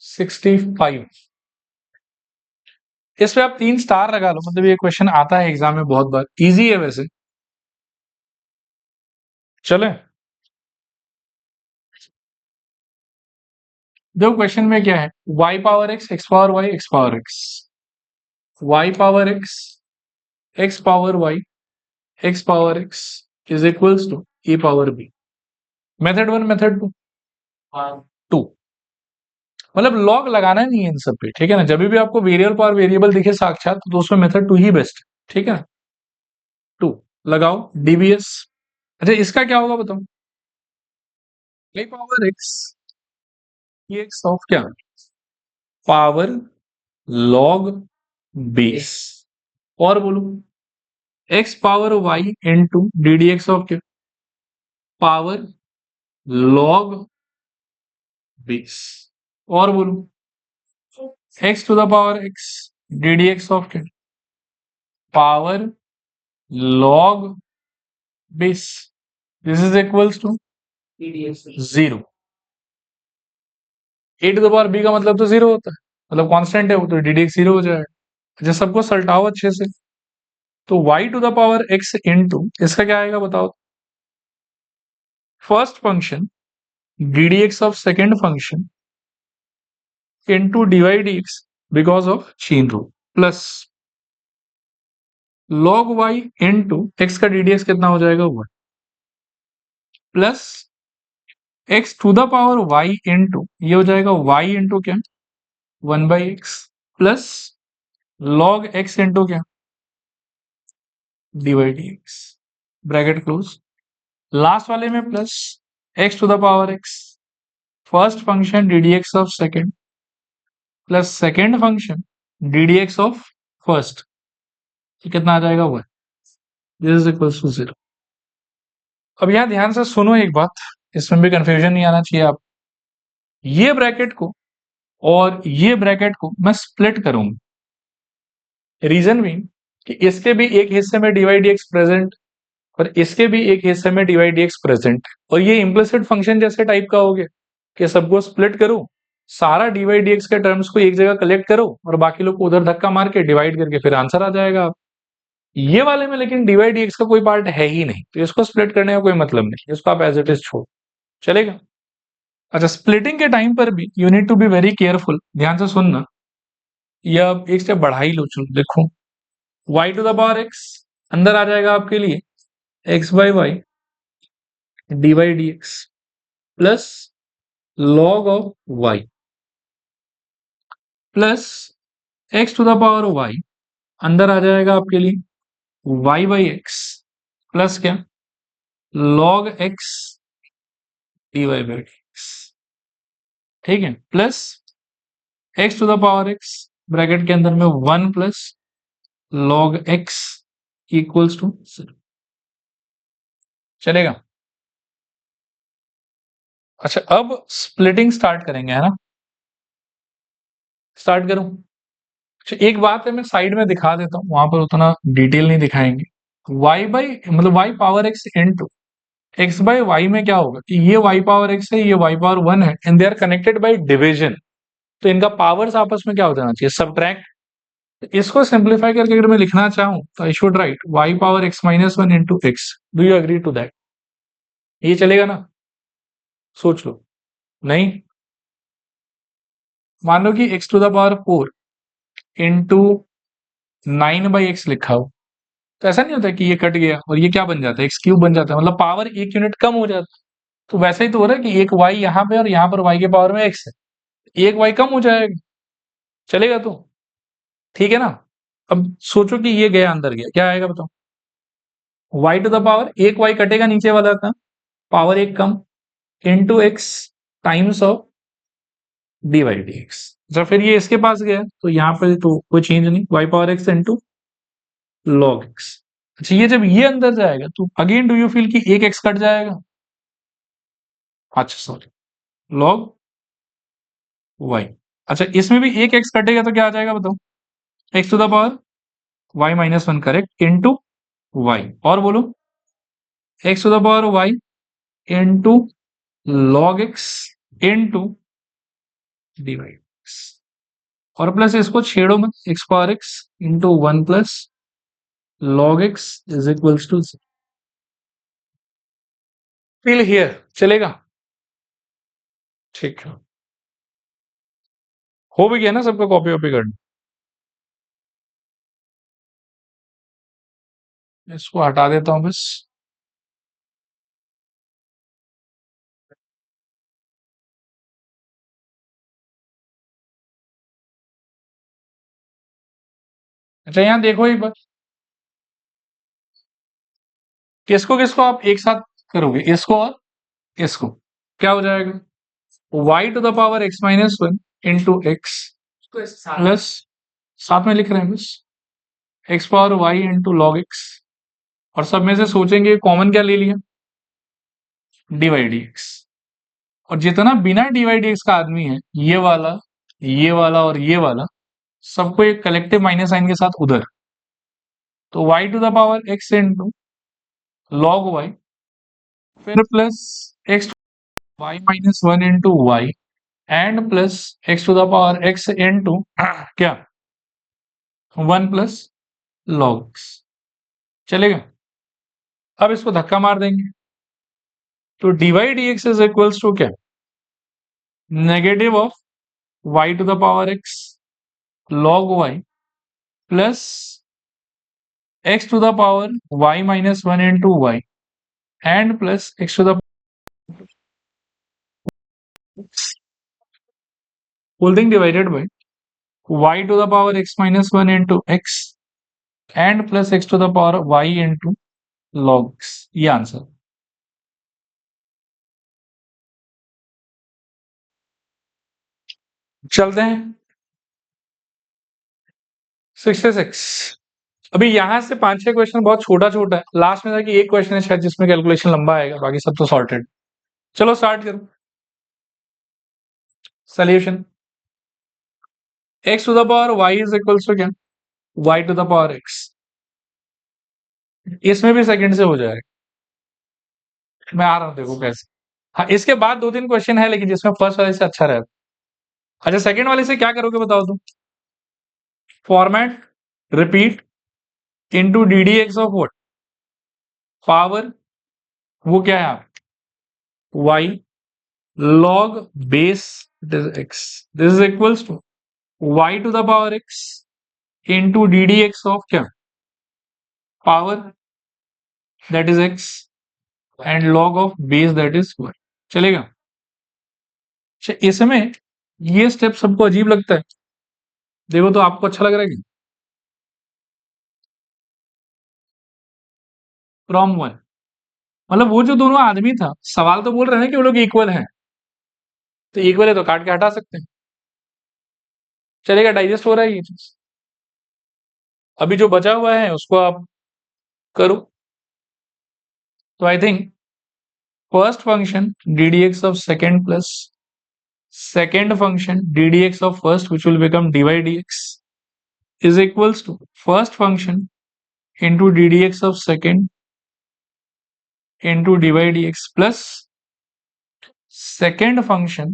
[SPEAKER 1] 65, इस पे आप 3 स्टार लगा लो, मतलब ये क्वेश्चन आता है एग्जाम में बहुत बार, इजी है वैसे। चले देखो क्वेश्चन में क्या है, y power x power y x power x, y power x power y x power x is equals to e power b। Method one, method two, two, मतलब लॉग लगाना नहीं है इन सब पे, ठीक है ना। जब भी आपको वेरिएबल पावर वेरिएबल दिखे साक्षात तो उसमें मेथड टू ही बेस्ट है, ठीक है ना। टू लगाओ, डीवीएस। अच्छा इसका क्या होगा बताओ, y पावर x, ये x ऑफ क्या, पावर लॉग बेस, और बोलो x power y into d d x of क्या, पावर लॉग बेस, और बोलो x to the power x d d x of क्या, power log base, this is equals to zero. A to the power b का मतलब तो zero होता है, मतलब कांस्टेंट है वो, तो डी डी एक्स जीरो हो जाएगा। अच्छा सबको सल्टाओ अच्छे से, तो y to the power x into इसका क्या आएगा बताओ, first function d d x of second function into divide x because of chain rule, plus log y into x का डी डी एक्स कितना हो जाएगा, one, plus x to the power y into ये हो जाएगा y into क्या, one by x, plus log x into क्या, divide x, bracket close. Last वाले में plus x to the power x, first function d d x of second plus second function d d x of first, कितना आ जाएगा one, this is equal to zero. अब यहां ध्यान से सुनो एक बात, इसमें भी कंफ्यूजन नहीं आना चाहिए आप, ये ब्रैकेट को और ये ब्रैकेट को मैं स्प्लिट करूंगा, रीजन भी कि इसके भी एक हिस्से में डिवाइड एक्स प्रेजेंट और इसके भी एक हिस्से में डिवाइड एक्स प्रेजेंट, और ये इम्प्लिसिट फंक्शन जैसे टाइप का हो गया कि सबको स्प्लिट करो, सारा डिवाइड एक्स के टर्म्स को एक जगह कलेक्ट करो और बाकी लोग को उधर धक्का मार के डिवाइड करके फिर आंसर आ जाएगा। ये वाले में लेकिन डिवाइड एक्स का कोई पार्ट है ही नहीं, तो इसको स्प्लिट करने का कोई मतलब नहीं, इसको आप एज इट इज छोड़, चलेगा। अच्छा स्प्लिटिंग के टाइम पर भी you need to be very careful, ध्यान से सुनना, या एक स्टेप बढ़ा ही लो, चलो देखो y to the power x अंदर आ जाएगा आपके लिए x by y d y d x plus log of y plus x to the power y अंदर आ जाएगा आपके लिए y बाई एक्स प्लस क्या, log x d y by d x, ठीक है, plus x to the power x bracket के अंदर में one plus log x equals to zero, चलेगा। अच्छा अब स्प्लिटिंग स्टार्ट करेंगे, है ना, स्टार्ट करूं। अच्छा एक बात है मैं साइड में दिखा देता हूं, वहां पर उतना डिटेल नहीं दिखाएंगे। y बाई मतलब y power x into x by y में क्या होगा कि ये y पावर x है, ये y पावर वन है, and they are connected by division, तो इनका पावर्स आपस में क्या हो जाना चाहिए, सब्ट्रैक्ट। इसको सिंप्लीफाई करके अगर मैं लिखना चाहूं तो I should write y power x minus one into x, do you agree to that, ये चलेगा ना, सोच लो। नहीं, मान लो कि x to the power four into nine by x लिखा हो, तो ऐसा नहीं होता कि ये कट गया और ये क्या बन जाता है, एक्स क्यूब बन जाता है, मतलब पावर एक यूनिट कम हो जाता है। तो वैसा ही तो हो रहा है कि एक y यहाँ पे और यहाँ पर y के पावर में x है, एक y कम हो जाएगा, चलेगा तो, ठीक है ना। अब सोचो कि ये गया अंदर गया, क्या आएगा बताओ, y टू द पावर एक y कटेगा नीचे वाला का, पावर एक कम into x times of d y d x. जब फिर ये इसके पास गया तो यहाँ पर तो कोई चेंज नहीं, y power x into log x, अच्छा, ये जब ये अंदर जाएगा तो अगेन डू यू फील कि एक एक्स कट जाएगा? अच्छा सॉरी, लॉग वाई। अच्छा, इसमें भी एक एक्स कटेगा तो क्या आ जाएगा बताओ? X to the power y minus one, correct, into y. और बोलो, x to the power y into log x into divide x. और प्लस इसको छेड़ो मत, x power x into one plus log x is equals to fill here, चलेगा? ठीक है, हो भी गया ना सबका कॉपी वॉपी करना? इसको हटा देता हूं बस। अच्छा, यहाँ देखो एक बार, किसको किसको आप एक साथ करोगे, इसको और इसको? क्या हो जाएगा? y to the power x minus one into x plus, साथ में लिख रहे हैं बस, x power y into log x. और सब में से सोचेंगे कॉमन क्या ले लिया, dy dx। और जितना बिना dy dx का आदमी है, ये वाला और ये वाला, सबको एक कलेक्टिव माइनस साइन के साथ उधर। तो y to the power x into log y, फिर plus x y minus one into y and plus x to the power x into क्या, वन प्लस लॉग एक्स। चलेगा? अब इसको धक्का मार देंगे तो D Y d x is equals to क्या, negative of y to the power x log y plus x to the power y minus one into y and plus x to the whole thing divided by y to the power x minus one into x and plus x to the power y into log x. ये answer. चलते हैं 66। अभी यहां से 5-6 question बहुत छोटा छोटा है, लास्ट में जाके एक क्वेश्चन है शायद जिसमें कैलकुलेशन लंबा आएगा, बाकी सब तो सॉर्टेड। चलो स्टार्ट करो। Solution, x to the power y is equals to क्या, y to the power x. इसमें भी सेकंड से हो जाएगा, मैं आ रहा हूं देखो कैसे। हाँ, इसके बाद 2-3 क्वेश्चन है लेकिन जिसमें फर्स्ट वाले से अच्छा रहेगा। अच्छा, सेकंड वाले से क्या करोगे बताओ तुम? Format repeat into d d x of what power, वो क्या है आप, Y log base it is x, this is equals to y to the power x into ddx of क्या, power that is x and log of base that is y। चलेगा? अच्छा, इसमें ये step सबको अजीब लगता है, देखो तो आपको अच्छा लग रहा है क्या? फ्रॉम वन, मतलब वो जो दोनों आदमी था, सवाल तो बोल रहे हैं कि वो लोग इक्वल हैं, तो इक्वल है तो काट के हटा सकते हैं। चलेगा, डाइजेस्ट हो रहा है ये चीज। अभी जो बचा हुआ है उसको आप करो। तो I think first function d d x of second plus second function ddx of first, which will become dy dx, is equals to first function into ddx of second into dy dx plus second function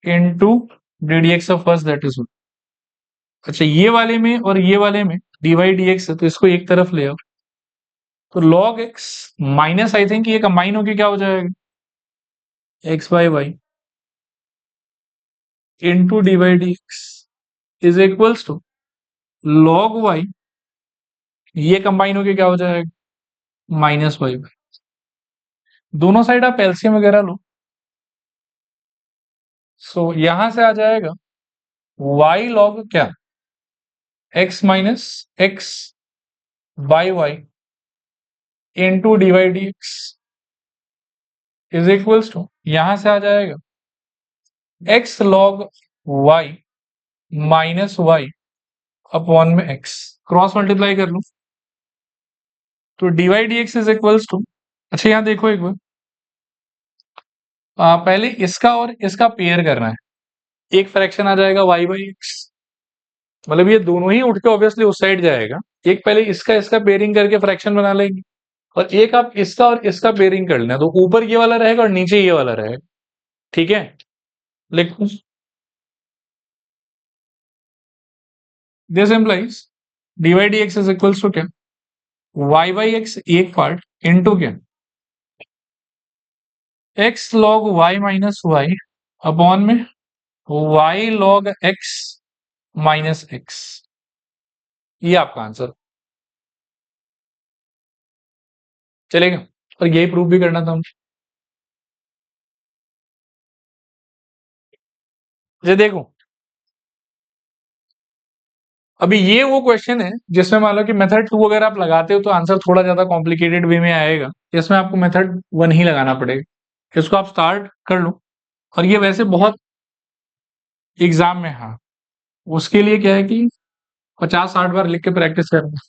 [SPEAKER 1] into ddx of first, that is 1। अच्छा, ये वाले में और ये वाले में dy dx है तो इसको एक तरफ ले आओ, तो log x माइनस, आई थिंक ये कंबाइन होके क्या हो जाएगा, x by y into dy dx is equals to log y, ये कंबाइन होके क्या हो जाएगा, माइनस वाई। दोनों साइड आप एलसीएम वगैरह लो, सो यहां से आ जाएगा y log क्या, x minus x by y into divide d x is equals to, यहां से आ जाएगा x log y minus y upon में x, क्रॉस मल्टीप्लाई कर लो, तो dy dx is equals to, अच्छा यहाँ देखो एक बार, पहले इसका और इसका पेयर करना है, एक फ्रैक्शन आ जाएगा y बाई एक्स, मतलब ये दोनों ही उठ के ऑब्वियसली उस साइड जाएगा, एक पहले इसका इसका पेयरिंग करके फ्रैक्शन बना लेंगे, और एक आप इसका और इसका पेयरिंग कर लेना, तो ऊपर ये वाला रहेगा और नीचे ये वाला रहेगा, ठीक है। लिखो, this implies dy dx is equals to क्या, y बाई एक्स एक पार्ट इंटू क्या, x log y minus y upon में y log x minus x, ये आपका आंसर चलेगा। और यही प्रूफ भी करना था मुझे। ये देखो, अभी ये वो क्वेश्चन है जिसमें मान लो कि मेथड 2 अगर आप लगाते हो तो आंसर थोड़ा ज्यादा कॉम्प्लिकेटेड वे में आएगा, इसमें आपको मेथड 1 ही लगाना पड़ेगा, इसको आप स्टार्ट कर लो। और ये वैसे बहुत एग्जाम में, हाँ, उसके लिए क्या है कि 50-60 बार लिख के प्रैक्टिस करना,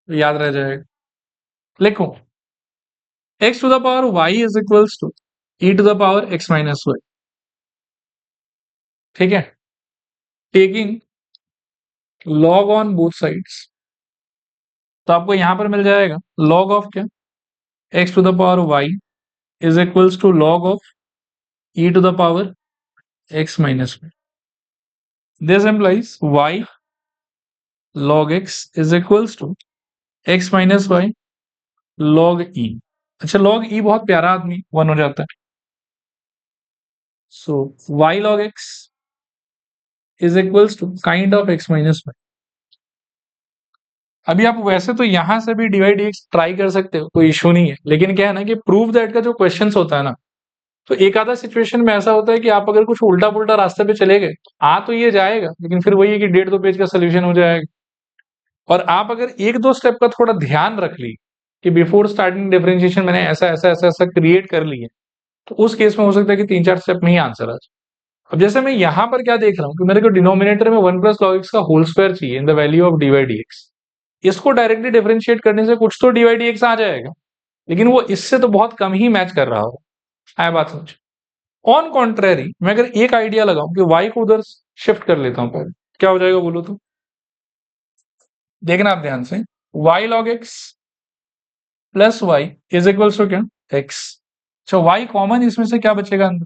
[SPEAKER 1] तो याद रह जाएगा। लिखो, x to the power y is equals to e to the power x minus y, ठीक है, taking log on both sides, तो आपको यहां पर मिल जाएगा log ऑफ क्या, x to the power y is equals to log of e to the power x minus y, this implies y log x is equals to x minus y log e, अच्छा log e बहुत प्यारा आदमी 1 हो जाता है, so y log x is equals to kind of x minus y. अभी आप वैसे तो यहां से भी डिवाइड एक्स ट्राई कर सकते हो, कोई इशू नहीं है, लेकिन क्या है ना कि प्रूव दैट का जो क्वेश्चन होता है ना, तो एक आधा सिचुएशन में ऐसा होता है कि आप अगर कुछ उल्टा पुल्टा रास्ते पे चले गए, आ तो ये जाएगा, लेकिन फिर वही है कि 1.5-2 पेज का सोल्यूशन हो जाएगा। और आप अगर एक दो स्टेप का थोड़ा ध्यान रख ली कि बिफोर स्टार्टिंग डिफरेंशिएशन मैंने ऐसा ऐसा ऐसा ऐसा क्रिएट कर ली है, तो उस केस में हो सकता है कि 3-4 स्टेप में ही आंसर आ जाए। अब जैसे मैं यहां पर क्या देख रहा हूँ कि मेरे को डिनोमिनेटर में 1 प्लस लॉग एक्स का होल स्क्वायर चाहिए in the value of D by d x, इसको डायरेक्टली डिफरेंशिएट करने से कुछ तो डी बाई डी एक्स आ जाएगा, लेकिन वो इससे तो बहुत कम ही मैच कर रहा हो, आया बात समझ। ऑन कॉन्ट्रेरी मैं अगर एक आइडिया लगाऊं कि y को उधर शिफ्ट कर लेता हूं पहले, क्या हो जाएगा बोलो तो, देखना आप ध्यान से, y log x plus y is equal to क्या, x, अच्छा y कॉमन इसमें से क्या बचेगा अंदर,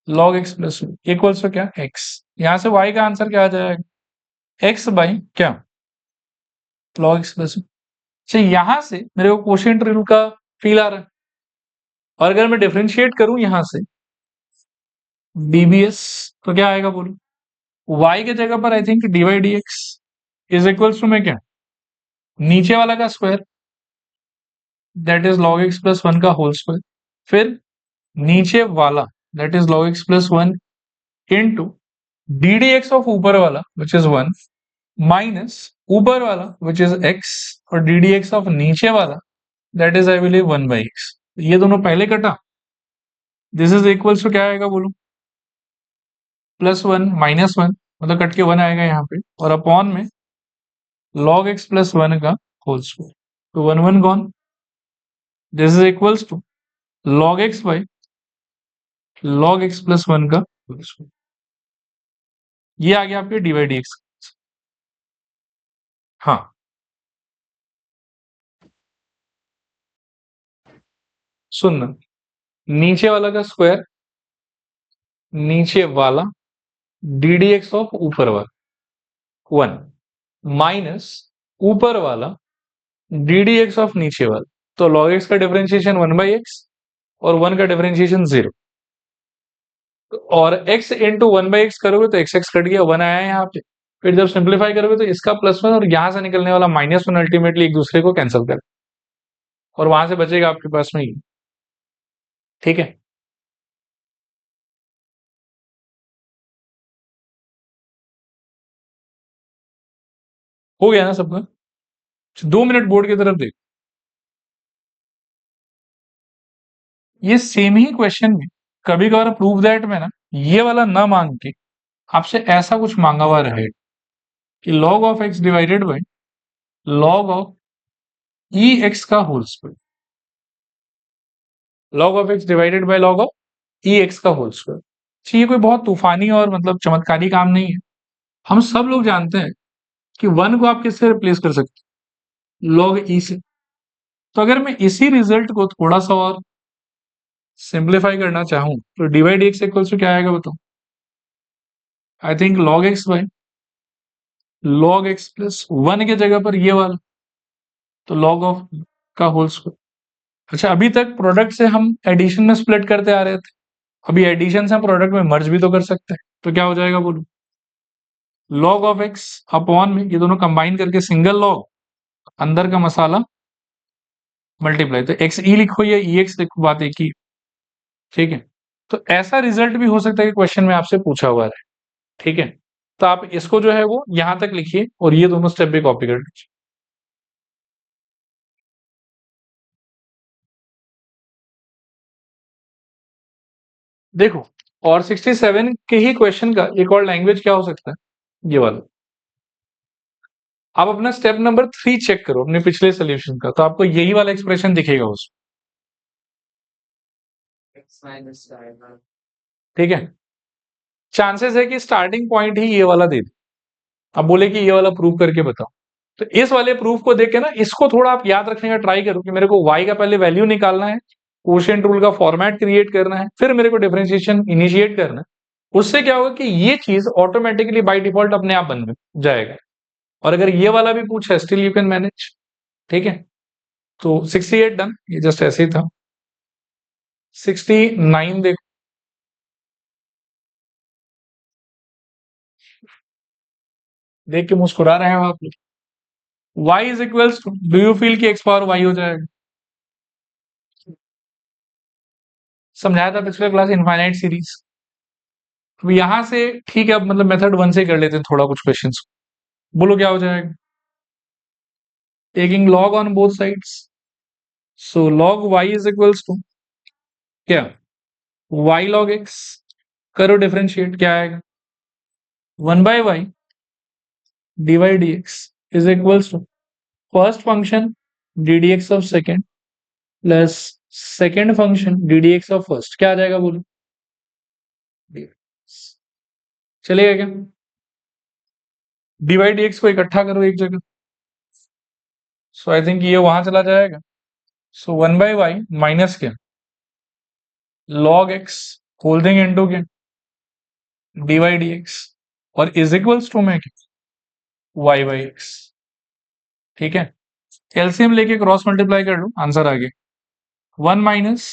[SPEAKER 1] log x plus equal to क्या, x, यहां से y का आंसर क्या आ जाएगा, x बाई क्या, log x प्लस, अच्छा यहां से मेरे को कोशिएंट रूल का फील आ रहा है, और अगर मैं डिफरेंशिएट करूं यहां से dbs, तो क्या आएगा बोलो, y के जगह पर I think dy dx is equal to में क्या, नीचे वाला का square that is log x plus 1 का होल स्क्वायर, फिर नीचे वाला that is log x plus 1 into d d x of ऊपर वाला विच इज 1 माइनस ऊपर वाला विच इज x, और डी डी एक्स ऑफ नीचे वाला that is I believe 1 by x, ये दोनों पहले कटा, दिस इज इक्वल टू क्या आएगा बोलो, प्लस 1 माइनस 1, मतलब कट के 1 आएगा यहाँ पे, और अपॉन में log x प्लस 1 का होल स्क्वायर, तो 1 1 gone, this is equals to log x by log x plus 1 का होल स्क्वायर, ये आ गया आपके डिवाइड एक्स। हाँ, सुनना, नीचे वाला का स्क्वायर नीचे वाला डी डी एक्स ऑफ ऊपर वाला 1 माइनस ऊपर वाला डी डी एक्स ऑफ नीचे वाला, तो log x का डिफरेंशिएशन 1 बाई एक्स और 1 का डिफरेंशिएशन 0, और x इंटू 1 बाई एक्स करोगे तो x x कट गया, 1 आया यहाँ पे, फिर जब सिंप्लीफाई करोगे तो इसका प्लस 1 और यहां से निकलने वाला माइनस 1 अल्टीमेटली एक दूसरे को कैंसिल कर, और वहां से बचेगा आपके पास में ये, ठीक है। हो गया ना सबका, 2 मिनट बोर्ड की तरफ देख, ये सेम ही क्वेश्चन में कभी कभार प्रूव दैट में ना ये वाला ना मांग के आपसे ऐसा कुछ मांगा हुआ रहे कि log of x divided by log of e x का whole square, log of x divided by log of e x का होल स्क्वायर। अच्छा, ये कोई बहुत तूफानी और मतलब चमत्कारी काम नहीं है। हम सब लोग जानते हैं कि वन को आप किससे रिप्लेस कर सकते हैं, लॉग ई से। तो अगर मैं इसी रिजल्ट को थोड़ा सा और सिंप्लीफाई करना चाहूं तो डिवाइड एक्स इक्वल्स टू क्या आएगा बताओ? I think log x by log x plus one के जगह पर ये वाला, तो लॉग ऑफ का होल स्क्वायर। अच्छा, अभी तक प्रोडक्ट से हम एडिशन में स्प्लिट करते आ रहे थे, अभी एडिशन से हम प्रोडक्ट में मर्ज भी तो कर सकते हैं। तो क्या हो जाएगा बोलो? लॉग ऑफ एक्स अपॉन में ये दोनों कंबाइन करके सिंगल लॉग, अंदर का मसाला मल्टीप्लाई, तो एक्स ई लिखो या ई एक्स लिखो, बात एक ही। ठीक है, तो ऐसा रिजल्ट भी हो सकता है कि क्वेश्चन में आपसे पूछा हुआ है। ठीक है, तो आप इसको जो है वो यहां तक लिखिए और ये दोनों स्टेप भी कॉपी कर लीजिए। देखो, और 67 के ही क्वेश्चन का एक और लैंग्वेज क्या हो सकता है, ये वाला। आप अपना स्टेप नंबर 3 चेक करो अपने पिछले सोल्यूशन का, तो आपको यही वाला एक्सप्रेशन दिखेगा उसमें। ठीक है, चांसेस है कि स्टार्टिंग पॉइंट ही ये वाला दे दे, अब बोले कि ये वाला प्रूव करके बताओ। तो इस वाले प्रूफ को देख के ना इसको थोड़ा आप याद रखने का ट्राई करो कि मेरे को y का पहले वैल्यू निकालना है, कोशिएंट रूल का फॉर्मेट क्रिएट करना है, फिर मेरे को डिफरेंशिएशन इनिशिएट करना है। उससे क्या होगा कि ये चीज ऑटोमेटिकली बाय डिफॉल्ट अपने आप बन जाएगा। और अगर ये वाला भी पूछा स्टिल यू कैन मैनेज। ठीक है, तो 68 डन, ये जस्ट ऐसे ही था। 69 देखो, देख के मुस्कुरा रहे हो आप लोग। y is equals to, do you feel कि x पावर y हो जाएगा? समझाया था पिछले क्लास इनफाइनाइट सीरीज। अब यहां से ठीक है, अब मतलब मेथड वन से कर लेते हैं थोड़ा कुछ क्वेश्चंस। बोलो क्या हो जाएगा? Taking log on both sides, so log y is equals to क्या, y log x। करो डिफरेंशिएट, क्या आएगा? 1/y dy dx is equals to first function d d x of second plus second function d d x of first. क्या आ जाएगा बोलो? चलेगा क्या? डिवाइड एक्स को इकट्ठा करो एक जगह, सो आई थिंक ये वहां चला जाएगा। सो 1/y माइनस क्या, log x whole thing into क्या, dy dx, और इज इक्वल्स टू में y बाई एक्स। ठीक है, एलसीएम लेके क्रॉस मल्टीप्लाई कर लो, आंसर आ गया 1 minus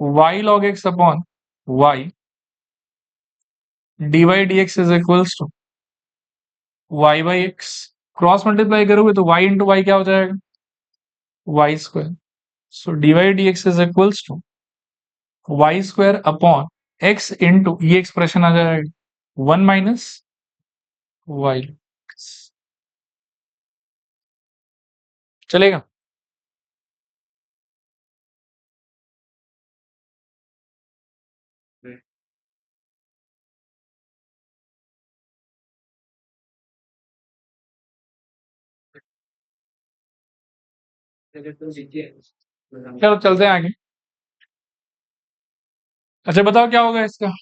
[SPEAKER 1] y log x upon y dy dx is equals to y by x. Cross multiply करोगे तो y इंटू वाई क्या हो जाएगा, y square. So dy dx is equals to y square upon x into ये expression आ जाएगा 1 minus y। चलेगा? चलो चलते हैं आगे। अच्छा बताओ क्या होगा इसका,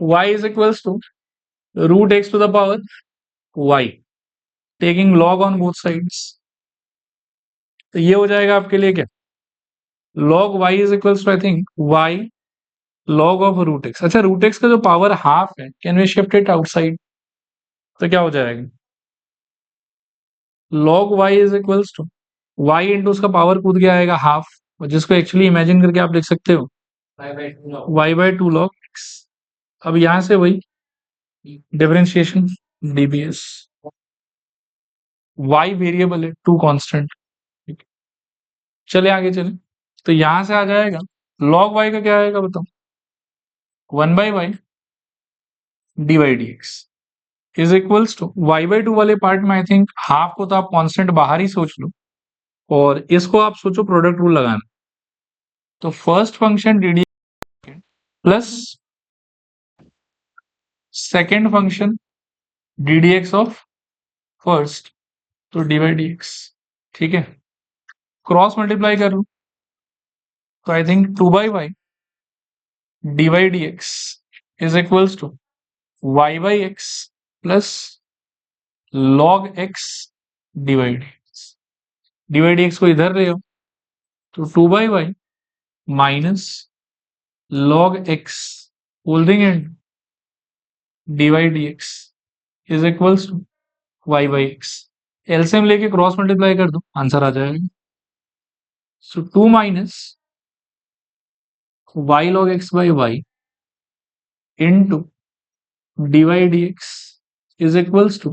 [SPEAKER 1] y is equals to root x to the power y, taking log on both sides. तो ये हो जाएगा आपके लिए क्या, log y is equals to I think y log of root x. अच्छा, रूट एक्स का जो पावर हाफ है, can we shift it outside? तो क्या हो जाएगा, log y is equals to y into उसका पावर कूद के आएगा हाफ, और जिसको एक्चुअली इमेजिन करके आप लिख सकते हो y by to log x। अब यहां से वही डिफरेंशिएशन dbs, y वेरिएबल है, टू कांस्टेंट। चले आगे चले, तो यहां से आ जाएगा log y का क्या आएगा बताओ, 1/y dy dx is equals to y by two वाले पार्ट में आई थिंक हाफ को तो आप कांस्टेंट बाहर ही सोच लो, और इसको आप सोचो प्रोडक्ट रूल लगाना। तो first function d D plus second function d d x of first, तो dy dx, ठीक है, क्रॉस मल्टीप्लाई कर लूं तो I think 2/y dy dx is equals to y by x plus log x dy dx। dy dx को इधर ले आओ तो 2/y minus log x whole thing and dy dx is equals to y by x। LCM लेके cross multiply कर दो, answer आ जाएगा। So 2 minus y log x by y into dy dx is equals to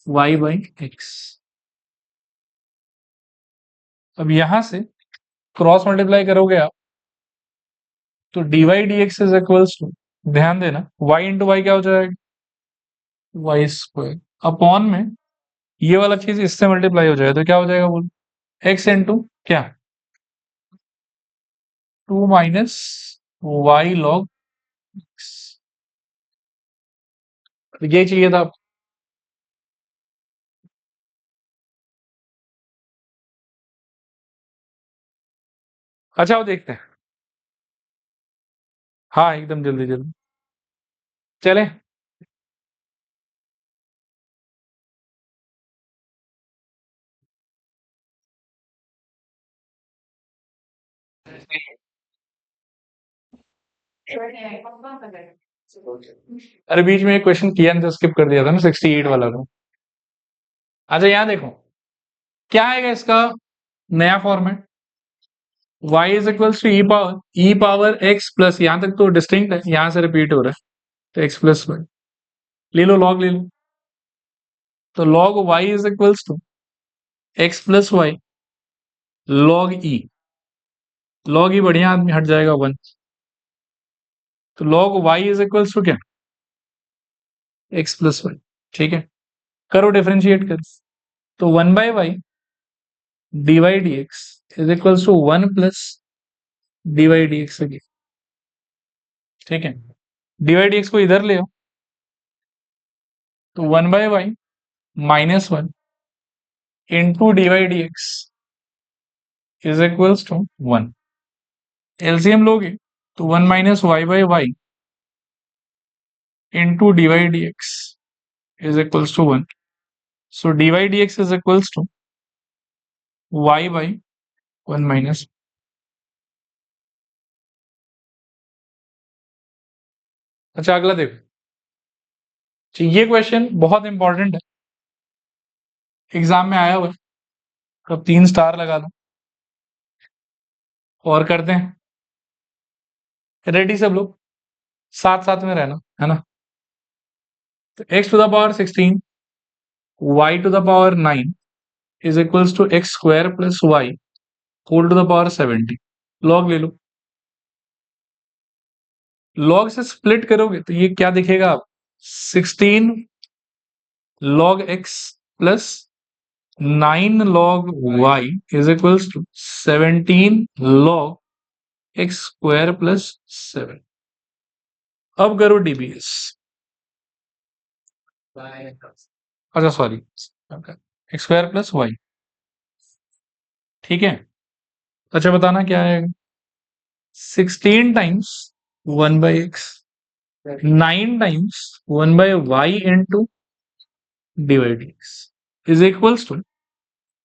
[SPEAKER 1] y by x। अब यहां से cross multiply करोगे आप तो dy dx is equals to, ध्यान देना, y into y क्या हो जाएगा, y स्क्वायर अपॉन में ये वाला चीज इससे मल्टीप्लाई हो जाएगा तो क्या हो जाएगा बोल, x इंटू क्या, 2 माइनस y log x। ये चाहिए था। अच्छा वो देखते हैं, हाँ एकदम जल्दी जल्दी चले। अरे बीच में एक क्वेश्चन किया नहीं था, स्किप कर दिया था ना, 68 वाला था। अच्छा यहाँ देखो क्या आएगा इसका नया format, y is equals to e power x plus, यहां तक तो डिस्टिंक्ट है, यहां से रिपीट हो रहा है तो x प्लस वाई, ले लो लॉग ले लो, तो log y is equals to x plus y log e, log e बढ़िया आदमी हट जाएगा 1, तो log y is equals to क्या, x प्लस वाई, ठीक है, करो डिफरेंशिएट कर, तो 1/y dy dx is equals to 1 plus dy dx again, ठीक है, dy dx को इधर ले आओ तो 1/y minus 1 into dy dx is equals to 1। LCM लोगे तो 1 minus y by y into dy dx is equals to 1। So dy dx is equals to y by 1 minus. अच्छा अगला देखो, तो ये क्वेश्चन बहुत इंपॉर्टेंट है, एग्जाम में आया हुआ है, तो 3 स्टार लगा दो और करते हैं, रेडी सब लोग, साथ साथ में रहना है ना। तो x to the power 16 y to the power 9 is equals to x square plus y whole to the power 70। Log ले लो, लॉग से स्प्लिट करोगे तो ये क्या दिखेगा आप, 16 log x plus 9 log y is equals to 17 log x square plus 7। अब करो डीबीएस, अच्छा sorry x square plus y, ठीक है। अच्छा बताना क्या है, 16 times 1 by x, 9 times 1 by y into divide x is equals to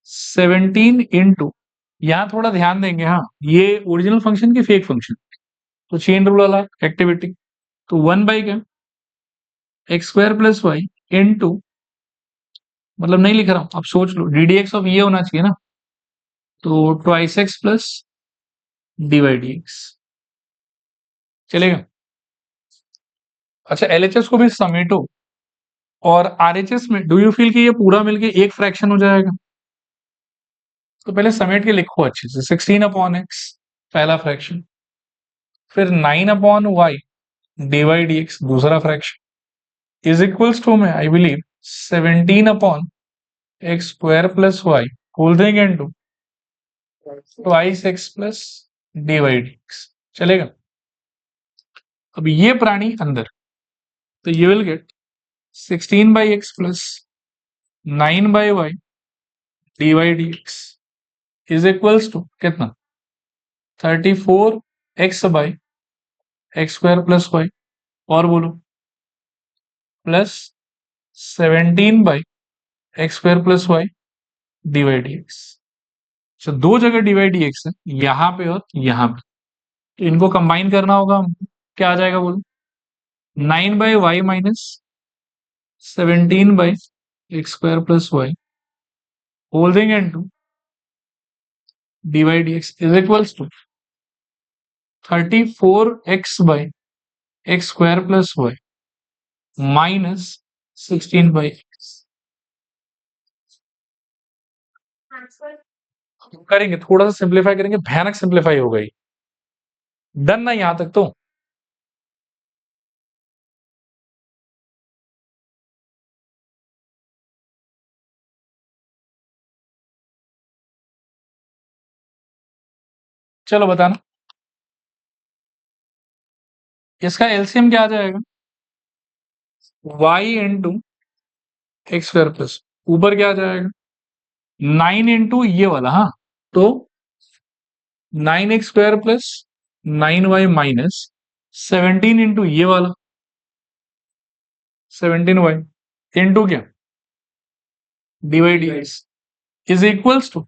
[SPEAKER 1] 17 into, यहां थोड़ा ध्यान देंगे, हाँ ये ओरिजिनल फंक्शन की फेक फंक्शन, तो चेन रूल वाला एक्टिविटी, तो 1 बाई क्या, x square plus y into, मतलब नहीं लिख रहा हूं आप सोच लो, डी डी एक्स ऑफ ये होना चाहिए ना, तो twice x plus divide x, चलेगा। अच्छा एलएचएस को भी समेटो, और आरएचएस में डू यू फील कि ये पूरा मिलके एक फ्रैक्शन हो जाएगा, तो पहले समेट के लिखो अच्छे से, 16 अपॉन एक्स पहला फ्रैक्शन, फिर 9 अपॉन वाई डिवाइड एक्स दूसरा फ्रैक्शन इज इक्वल्स टू में I believe 17 upon x square plus y whole thing into twice x plus divide x, चलेगा। अब ये प्राणी अंदर, तो you will get 16 by x plus 9/y dy dx is equals to कितना 34x/x² plus y और बोलो plus 17/x² plus y dy dx। तो दो जगह dy dx है, यहां पे और यहां पे, तो इनको कंबाइन करना होगा हमको। क्या आ जाएगा बोलो 9/y minus 17/x² plus y whole thing into dy dx is equals to 34x/x² plus y minus 16/x। करेंगे थोड़ा सा सिंप्लीफाई करेंगे, भयानक सिंप्लीफाई हो गई। डन ना यहां तक तो। चलो बताना इसका एलसीएम क्या आ जाएगा y इंटू x² प्लस ऊपर क्या आ जाएगा 9 इंटू ये वाला, हाँ तो 9x² plus 9y minus 17 into ये वाला 17y इंटू क्या dy dx is equals to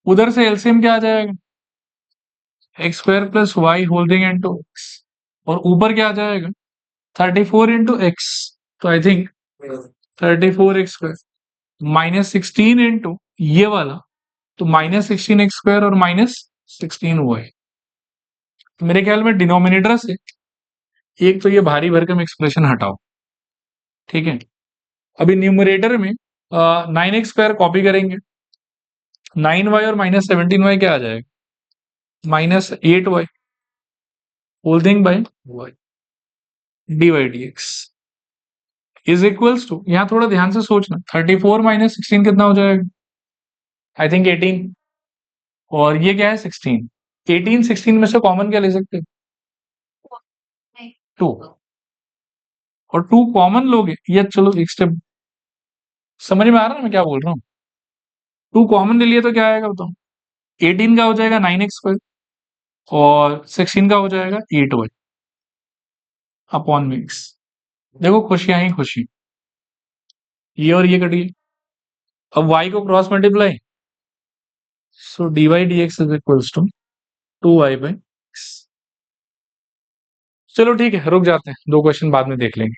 [SPEAKER 1] उधर से एलसीएम क्या आ जाएगा x² plus y whole thing into x और ऊपर क्या आ जाएगा 34 इंटू एक्स, तो I think 34x² minus 16 into ये वाला, तो माइनस 16x² और माइनस 16y। तो मेरे ख्याल में डिनोमिनेटर से एक तो ये भारी भरकम एक्सप्रेशन हटाओ, ठीक है। अभी न्यूमरेटर में 9x² कॉपी करेंगे, 9y और माइनस 17y क्या आ जाएगा -8y whole thing by y dy dx is equals to, यहां थोड़ा ध्यान से सोचना 34 माइनस 16 कितना हो जाएगा आई थिंक 18 और ये क्या है 16। 18 16 में से कॉमन क्या ले सकते हैं 2 और 2 कॉमन लोगे, ये चलो एक स्टेप समझ में आ रहा है मैं क्या बोल रहा हूँ। 2 कॉमन ले लिए तो क्या आएगा बताओ 18 का हो जाएगा 9x² और 16 का हो जाएगा 8y अपॉन में x। देखो खुशियां ही खुशी, ये और ये कटिए, अब y को cross multiply, so dy dx is equals to 2y/x। चलो ठीक है रुक जाते हैं, 2 क्वेश्चन बाद में देख लेंगे।